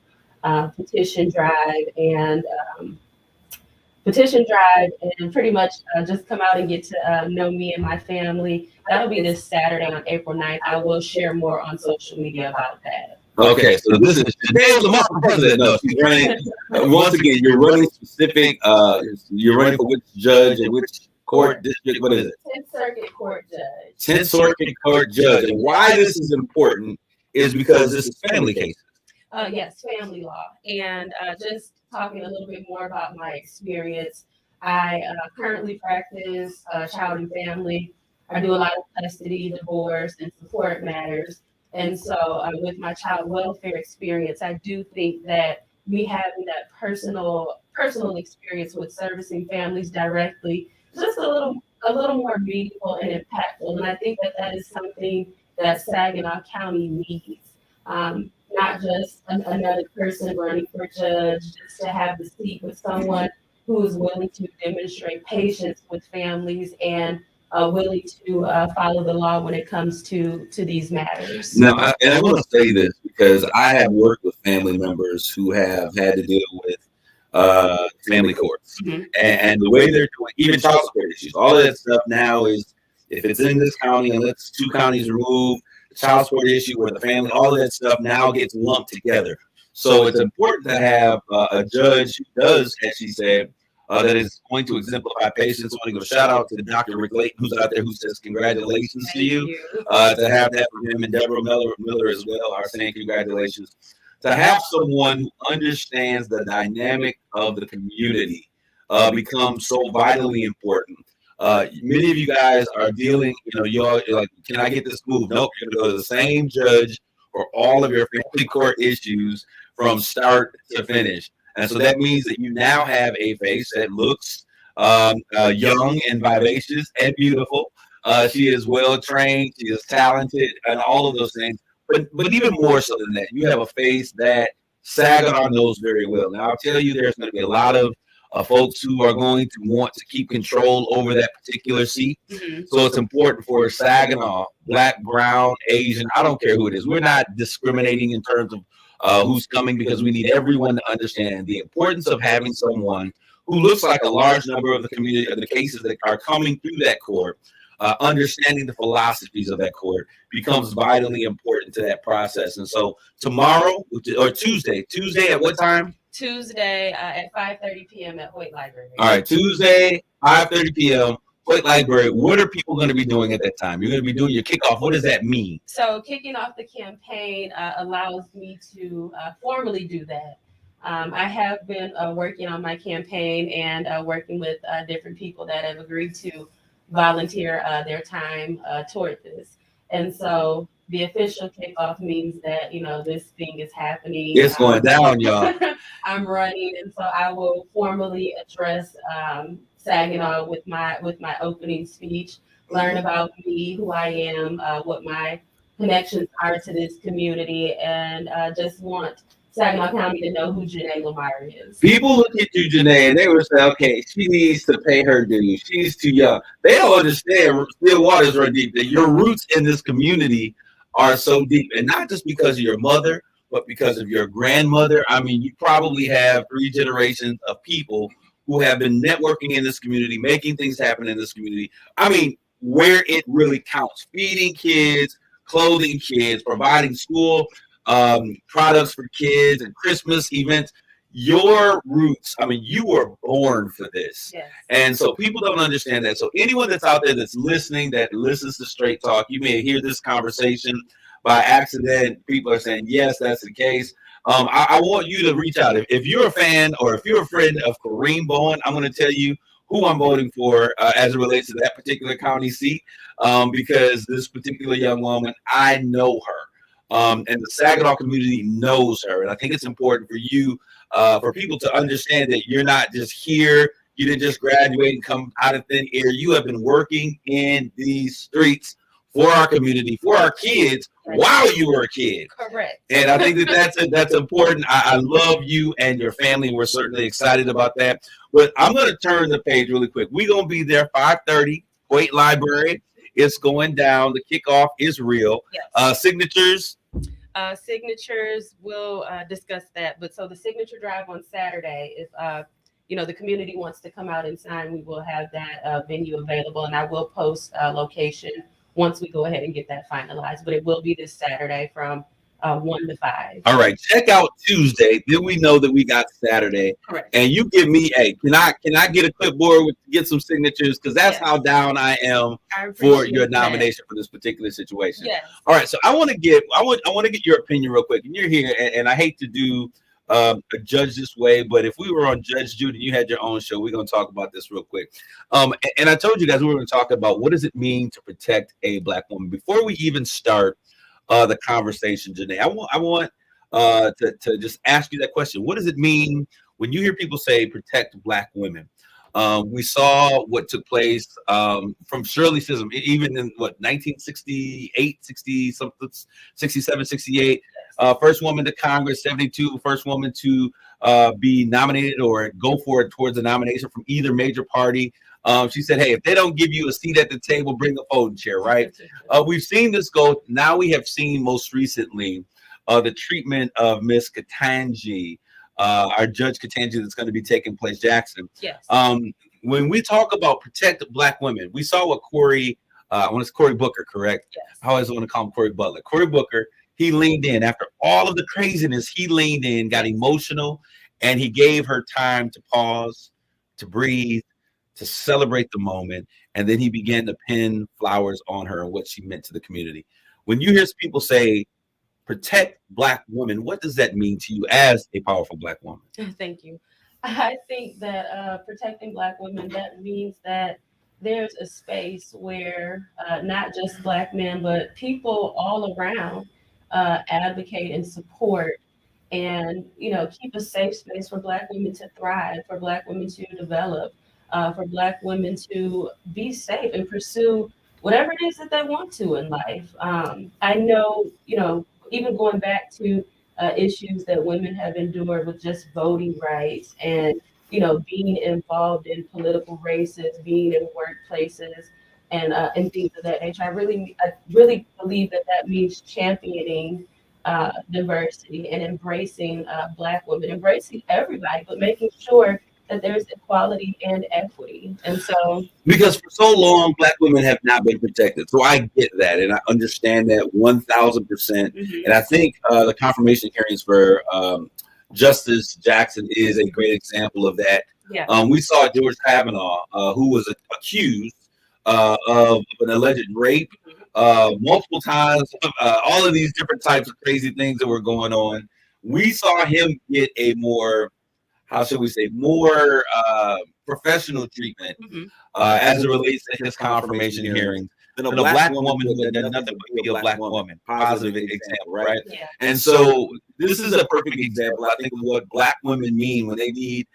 petition drive and pretty much just come out and get to know me and my family. That'll be this Saturday on April 9th. I will share more on social media about that. Okay, so this is Janae Lamar for president. No, she's running. Once again, you're running specific. You're running for which judge and which court district? What is it? 10th Circuit Court Judge. 10th Circuit Court Judge. And why this is important is because this is family cases. Yes, family law. And just talking a little bit more about my experience, I currently practice child and family. I do a lot of custody, divorce, and support matters. And so with my child welfare experience, I do think that me having that personal experience with servicing families directly, just a little more meaningful and impactful. And I think that is something that Saginaw County needs. Not just another person running for judge, just to have the seat with someone who is willing to demonstrate patience with families and willing to follow the law when it comes to these matters. Now, I want to say this because I have worked with family members who have had to deal with family courts. Mm-hmm. And the way they're doing, even child support issues, all of that stuff now is, if it's in this county and it's 2 counties removed, the child support issue or the family, all of that stuff now gets lumped together. So it's important to have a judge who does, as she said, that is going to exemplify patience. I want to give a shout out to Dr. Rick Layton, who's out there, who says congratulations to you. To have that from him, and Deborah Miller as well are saying congratulations. To have someone who understands the dynamic of the community becomes so vitally important. Many of you guys are dealing, you're like, can I get this moved? Nope, you're going to go to the same judge for all of your family court issues from start to finish. And so that means that you now have a face that looks young and vivacious and beautiful. She is well trained, she is talented, and all of those things. But even more so than that, you have a face that Saginaw knows very well. Now, I'll tell you, there's going to be a lot of folks who are going to want to keep control over that particular seat. Mm-hmm. So it's important for Saginaw, Black, brown, Asian, I don't care who it is. We're not discriminating in terms of who's coming, because we need everyone to understand the importance of having someone who looks like a large number of the community, of the cases that are coming through that court. Understanding the philosophies of that court becomes vitally important to that process. And so tomorrow or Tuesday at what time? Tuesday at 5:30 p.m. at Hoyt Library. All right, Tuesday, 5:30 p.m. Hoyt Library. What are people going to be doing at that time? You're going to be doing your kickoff. What does that mean? So kicking off the campaign allows me to formally do that. I have been working on my campaign and working with different people that have agreed to volunteer their time toward this. And so the official kickoff means that, this thing is happening. It's going down, y'all. I'm running, and so I will formally address Saginaw with my opening speech, learn about me, who I am, what my connections are to this community, and just want Saginaw County to know who Janae Lamar is. People look at you, Janae, and they will say, okay, she needs to pay her dues. She's too young. They don't understand still waters run deep, that your roots in this community are so deep. And not just because of your mother, but because of your grandmother. I mean, you probably have 3 generations of people who have been networking in this community, making things happen in this community. I mean, where it really counts, feeding kids, clothing kids, providing school products for kids and Christmas events. Your roots, I mean, you were born for this. Yes. And so people don't understand that. So anyone that's out there that's listening, that listens to Straight Talk, you may hear this conversation by accident. People are saying, yes, that's the case. I want you to reach out. If you're a fan or if you're a friend of Kareem Bowen, I'm going to tell you who I'm voting for as it relates to that particular county seat, because this particular young woman, I know her. And the Saginaw community knows her. And I think it's important for you, for people to understand that you're not just here. You didn't just graduate and come out of thin air. You have been working in these streets for our community, for our kids, while you were a kid. Correct. And I think that's important. I love you and your family. We're certainly excited about that. But I'm going to turn the page really quick. We're going to be there 5:30, Hoyt Library. It's going down. The kickoff is real. Yes. Signatures. Signatures, we'll discuss that. But so the signature drive on Saturday, if the community wants to come out and sign, we will have that venue available, and I will post location once we go ahead and get that finalized. But it will be this Saturday from 1 to 5. All right, check out Tuesday. Then we know that we got Saturday. Correct. And you give me can I get a clipboard with get some signatures, because that's how down I am for your nomination for this particular situation. Yes. All right, so I want to get your opinion real quick. And you're here, and I hate to do a judge this way, but if we were on Judge Judy, you had your own show, we're going to talk about this real quick. And I told you guys we were going to talk about what does it mean to protect a Black woman. Before we even start the conversation, Janae, I want to just ask you that question. What does it mean when you hear people say protect Black women? We saw what took place from Shirley Chisholm, even in 1968, 60 something, 67, 68. First woman to Congress, 72, first woman to be nominated or go for it towards a nomination from either major party. She said, hey, if they don't give you a seat at the table, bring a folding chair, right? We've seen this go. Now we have seen most recently the treatment of Miss Katanji, our Judge Katanji, that's going to be taking place, Jackson. Yes. When we talk about protect Black women, we saw what Cory Booker, correct? Yes. I always want to call him Cory Butler. Cory Booker, he leaned in. After all of the craziness, he leaned in, got emotional, and he gave her time to pause, to breathe, to celebrate the moment, and then he began to pin flowers on her and what she meant to the community. When you hear people say, protect Black women, what does that mean to you as a powerful Black woman? Thank you. I think that protecting Black women, that means that there's a space where not just Black men, but people all around advocate and support and, keep a safe space for Black women to thrive, for Black women to develop, for Black women to be safe and pursue whatever it is that they want to in life. I know, even going back to issues that women have endured with just voting rights and, being involved in political races, being in workplaces and things of that nature. I really believe that means championing diversity and embracing Black women, embracing everybody, but making sure that there's equality and equity. And so, because for so long, Black women have not been protected. So I get that, and I understand that 1,000%. And I think the confirmation hearings for Justice Jackson is a great example of that. Yeah. We saw George Kavanaugh, who was accused of an alleged rape multiple times, all of these different types of crazy things that were going on. We saw him get a more, how should we say, more professional treatment as it relates to his confirmation hearings. than a black woman who had done nothing but be a black woman. Positive example, right? Yeah. And so this is a perfect example, I think, of what black women mean when they need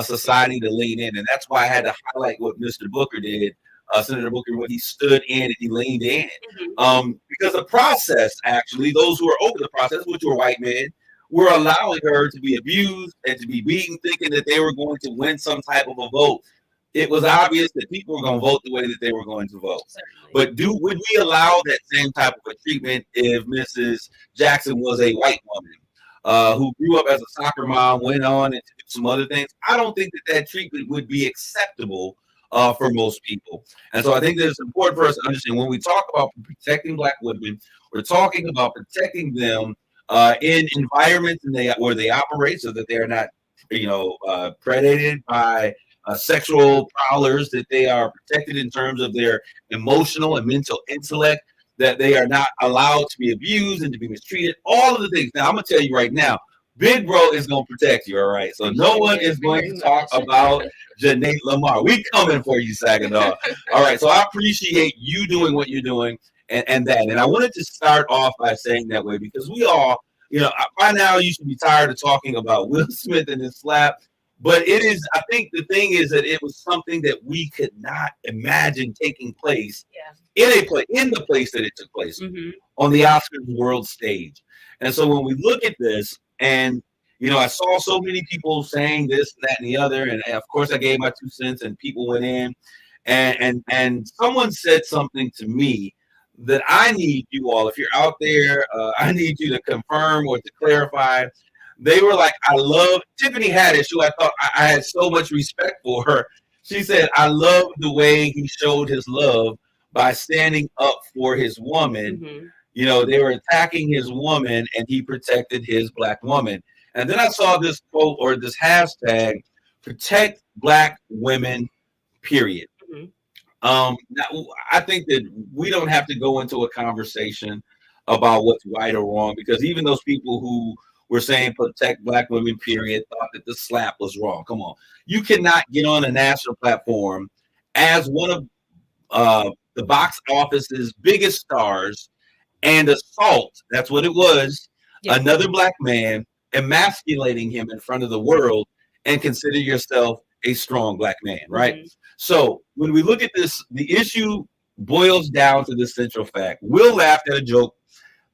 society to lean in. And that's why I had to highlight what Mr. Booker did, Senator Booker, when he stood in and he leaned in. Because the process, actually, those who are over the process, which were white men, were allowing her to be abused and to be beaten, thinking that they were going to win some type of a vote. It was obvious that people were going to vote the way that they were going to vote. But would we allow that same type of a treatment if Mrs. Jackson was a white woman who grew up as a soccer mom, went on and did some other things? I don't think that treatment would be acceptable for most people. And so I think that it's important for us to understand when we talk about protecting black women, we're talking about protecting them in environments where they operate so that they're not, predated by sexual prowlers, that they are protected in terms of their emotional and mental intellect, that they are not allowed to be abused and to be mistreated, all of the things. Now, I'm going to tell you right now, Big Bro is going to protect you, all right? So no one is going to talk about Janae Lamar. We coming for you, Saginaw. All right, so I appreciate you doing what you're doing and that. And I wanted to start off by saying that way because we all, by now you should be tired of talking about Will Smith and his slap. But it is, I think the thing is that it was something that we could not imagine taking place in the place that it took place on the Oscars world stage. And so when we look at this, and I saw so many people saying this, that, and the other, and of course I gave my 2 cents, and people went in, and someone said something to me that I need you all, if you're out there, I need you to confirm or to clarify. They were like, I love Tiffany Haddish, who I thought I had so much respect for her. She said, I love the way he showed his love by standing up for his woman. They were attacking his woman and he protected his black woman. And then I saw this quote or this hashtag, protect black women, period. Now, I think that we don't have to go into a conversation about what's right or wrong, because even those people who were saying protect black women, period, thought that the slap was wrong. Come on. You cannot get on a national platform as one of the box office's biggest stars and assault, that's what it was, another black man, emasculating him in front of the world, and consider yourself a strong black man, right? So when we look at this, the issue boils down to the central fact. Will laughed at a joke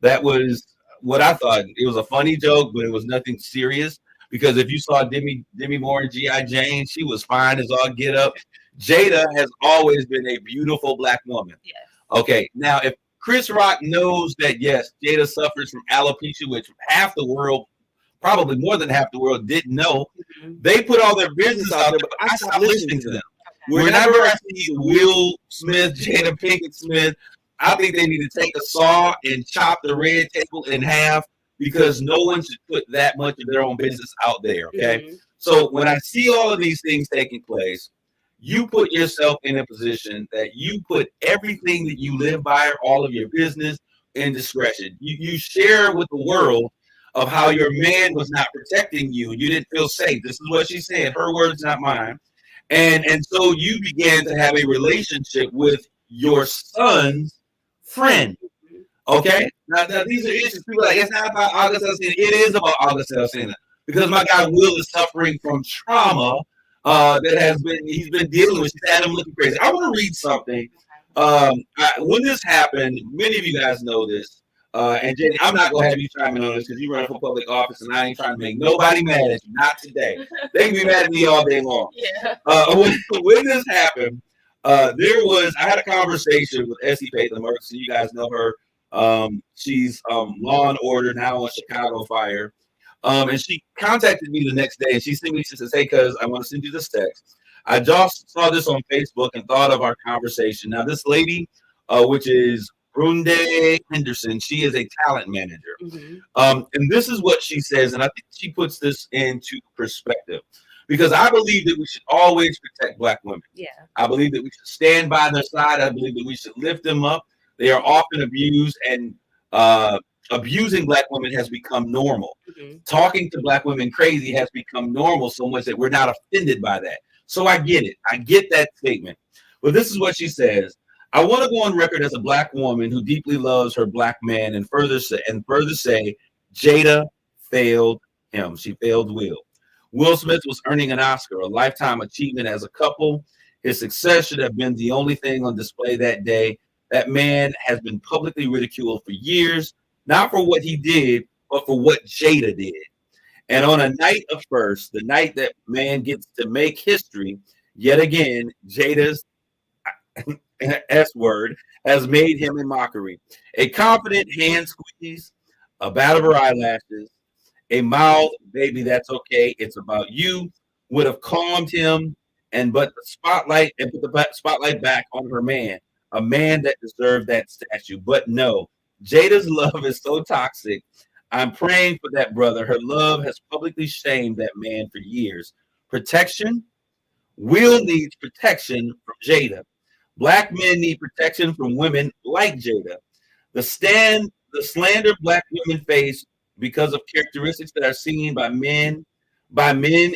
that was what I thought. It was a funny joke, but it was nothing serious, because if you saw Demi Moore and G.I. Jane, she was fine as all get up. Jada has always been a beautiful black woman. Okay, now if Chris Rock knows that, yes, Jada suffers from alopecia, which half the world, probably more than half the world, didn't know. They put all their business out there, but I stopped listening to them. Whenever I see Will Smith, Jada Pinkett Smith, I think they need to take a saw and chop the red table in half, because no one should put that much of their own business out there, okay? So when I see all of these things taking place, you put yourself in a position that you put everything that you live by, all of your business, in discretion. You share with the world of how your man was not protecting you. You didn't feel safe. This is what she said. Her words, not mine. And so you began to have a relationship with your son's friend. Okay? Now these are issues. People are like, it's not about August Alsina. It is about August Alsina. Because my guy Will is suffering from trauma he's been dealing with. She's had him looking crazy. I want to read something. When this happened, many of you guys know this. And Jenny, I'm not gonna have you chime in on this because you run for public office, and I ain't trying to make nobody mad at you. Not today. They can be mad at me all day long. When this happened, I had a conversation with Essie Payton Merck. So you guys know her. She's Law and Order now on Chicago Fire. And she contacted me the next day, and she says, hey, cuz I want to send you this text. I just saw this on Facebook and thought of our conversation. Now, this lady, which is Brunde Henderson, she is a talent manager. And this is what she says, and I think she puts this into perspective, because I believe that we should always protect black women. I believe that we should stand by their side. I believe that we should lift them up. They are often abused, and abusing black women has become normal. Talking to black women crazy has become normal, so much that we're not offended by that. So I get it. I get that statement. But this is what she says. I love the way he showed his love by standing up for his woman. Talking to black women crazy has become normal, so much that we're not offended by that. So I get it. I get that statement. But this is what she says. I want to go on record as a black woman who deeply loves her black man, and further say, Jada failed him. She failed Will. Will Smith was earning an Oscar, a lifetime achievement as a couple. His success should have been the only thing on display that day. That man has been publicly ridiculed for years, not for what he did, but for what Jada did. And on a night of first, the night that man gets to make history, yet again, Jada's S word has made him a mockery. A confident hand squeeze, a bat of her eyelashes, a mild baby, that's okay, it's about you, would have calmed him and put the spotlight back on her man, a man that deserved that statue. But no, Jada's love is so toxic. I'm praying for that brother. Her love has publicly shamed that man for years. Protection? Will needs protection from Jada. Black men need protection from women like Jada. The slander black women face because of characteristics that are seen by men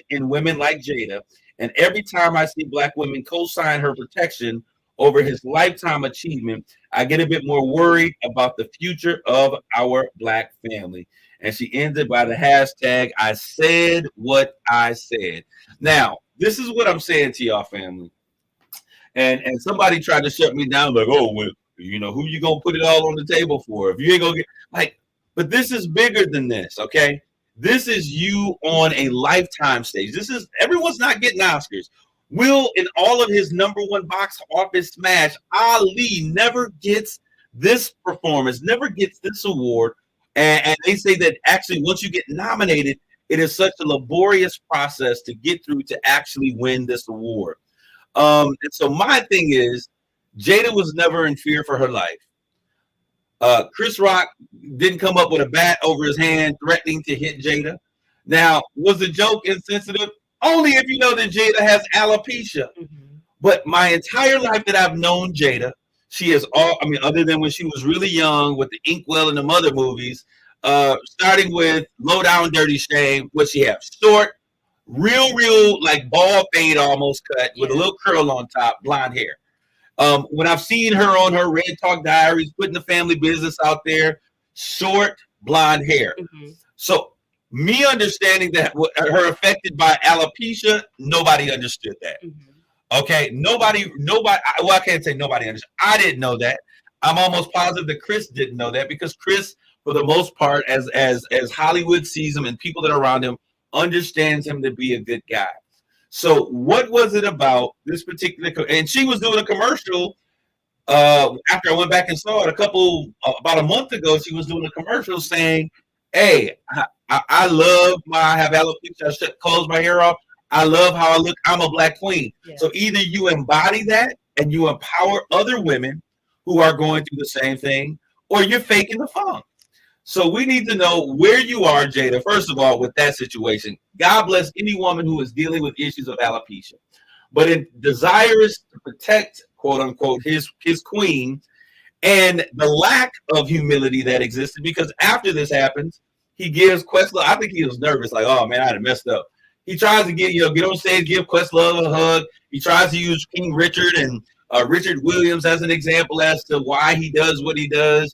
and women like Jada. And every time I see black women co-sign her protection over his lifetime achievement, I get a bit more worried about the future of our black family. And she ended by the hashtag, I said what I said. Now, this is what I'm saying to y'all, family. And somebody tried to shut me down, like, oh, well, you know, who you gonna put it all on the table for? If you ain't gonna get like, but this is bigger than this, okay? This is you on a lifetime stage. Everyone's not getting Oscars. Will, in all of his #1 box office smash, Ali never gets this performance, never gets this award. And they say that actually, once you get nominated, it is such a laborious process to get through to actually win this award. And so my thing is, Jada was never in fear for her life. Chris Rock didn't come up with a bat over his hand threatening to hit Jada. Now, was the joke insensitive? Only if you know that Jada has alopecia. But my entire life that I've known Jada, she is other than when she was really young with the Inkwell and the Mother movies, starting with Low Down Dirty Shame, what she have? Short, real, like ball fade almost cut with a little curl on top, blonde hair. When I've seen her on her Red Talk Diaries, putting the family business out there, short, blonde hair. So me understanding that her affected by alopecia, nobody understood that. Okay, nobody. Well, I can't say nobody understood. I didn't know that. I'm almost positive that Chris didn't know that, because Chris, for the most part, as Hollywood sees him and people that are around him, understands him to be a good guy. So what was it about this particular? And she was doing a commercial after I went back and saw it about a month ago. She was doing a commercial saying, "Hey, I love I have alopecia. I close my hair off. I love how I look. I'm a black queen." Yeah. So either you embody that and you empower other women who are going through the same thing, or you're faking the funk. So we need to know where you are, Jada, first of all, with that situation. God bless any woman who is dealing with issues of alopecia. But in desirous to protect, quote unquote, his queen, and the lack of humility that existed, because after this happens, he gives Questlove, I think he was nervous, like, oh man, I had messed up. He tries to get on stage, give Questlove a hug. He tries to use King Richard and Richard Williams as an example as to why he does what he does.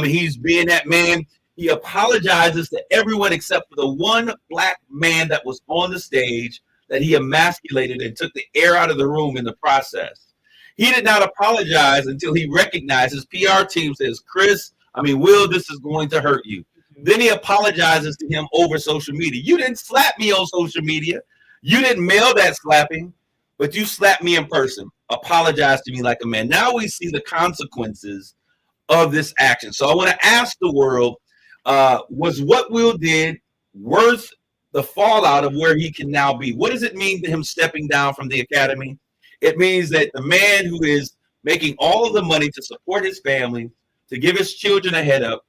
He's being that man. He apologizes to everyone except for the one black man that was on the stage that he emasculated and took the air out of the room in the process. He did not apologize until he recognized his PR team says, Will, this is going to hurt you. Then he apologizes to him over social media. You didn't slap me on social media. You didn't mail that slapping, but you slapped me in person. Apologize to me like a man. Now we see the consequences of this action. So I want to ask the world, was what Will did worth the fallout of where he can now be? What does it mean to him stepping down from the Academy? It means that the man who is making all of the money to support his family, to give his children a head up,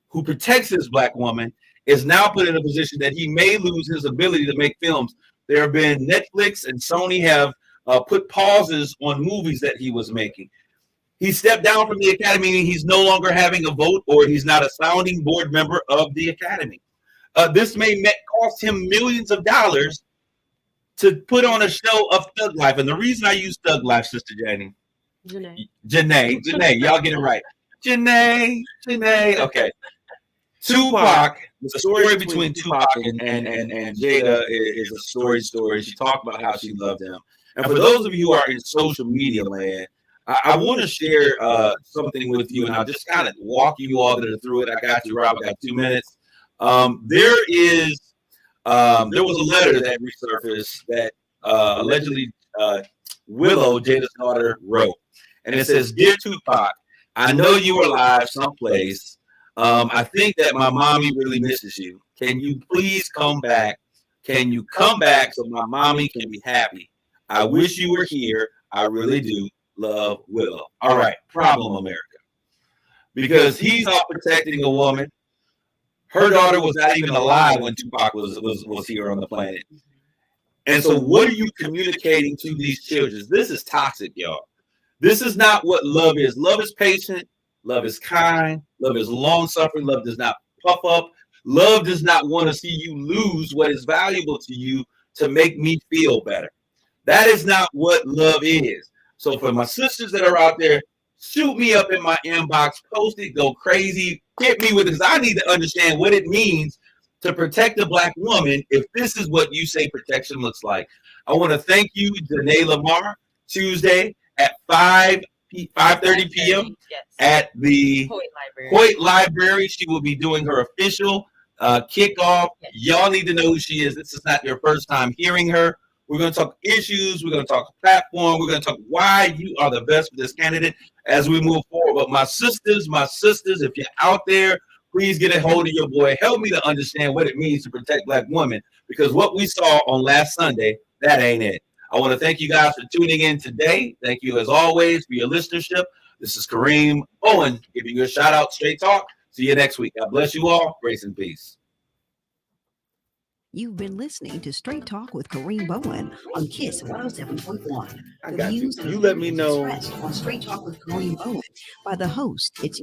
who protects his black woman, is now put in a position that he may lose his ability to make films. There have been Netflix and Sony have put pauses on movies that he was making. He stepped down from the Academy. He's no longer having a vote, or he's not a sounding board member of the Academy. This may cost him millions of dollars to put on a show of Thug Life. And the reason I use Thug Life, Sister Jenny, Janae. Y'all get it right. Janae. Okay. Tupac, the story between Tupac and Jada is a story. She talked about how she loved him. And for those of you who are in social media land, I want to share something with you, and I'll just kind of walk you all through it. I got you, Rob. I got 2 minutes. There was a letter that resurfaced that allegedly Willow, Jada's daughter, wrote. And it says, "Dear Tupac, I know you are alive someplace. I think that my mommy really misses you. Can you please come back? Can you come back so my mommy can be happy? I wish you were here. I really do. Love, Willow." All right, problem, America. Because he's out protecting a woman. Her daughter was not even alive when Tupac was here on the planet. And so what are you communicating to these children? This is toxic, y'all. This is not what love is. Love is patient. Love is kind. Love is long-suffering. Love does not puff up. Love does not want to see you lose what is valuable to you to make me feel better. That is not what love is. So for my sisters that are out there, shoot me up in my inbox, post it, go crazy, hit me with it, because I need to understand what it means to protect a Black woman if this is what you say protection looks like. I want to thank you, Danae Lamar, Tuesday at 5:30 p.m. at the Hoyt Library. She will be doing her official kickoff. Y'all need to know who she is. This is not your first time hearing her. We're going to talk issues. We're going to talk platform. We're going to talk why you are the best for this candidate as we move forward. But my sisters, if you're out there, please get a hold of your boy. Help me to understand what it means to protect Black women, because what we saw on last Sunday, that ain't it. I want to thank you guys for tuning in today. Thank you, as always, for your listenership. This is Kareem Bowen giving you a shout out, Straight Talk. See you next week. God bless you all. Grace and peace. You've been listening to Straight Talk with Kareem Bowen on KISS 107.1. I got you. You let me know. On Straight Talk with Kareem Bowen by the host. It's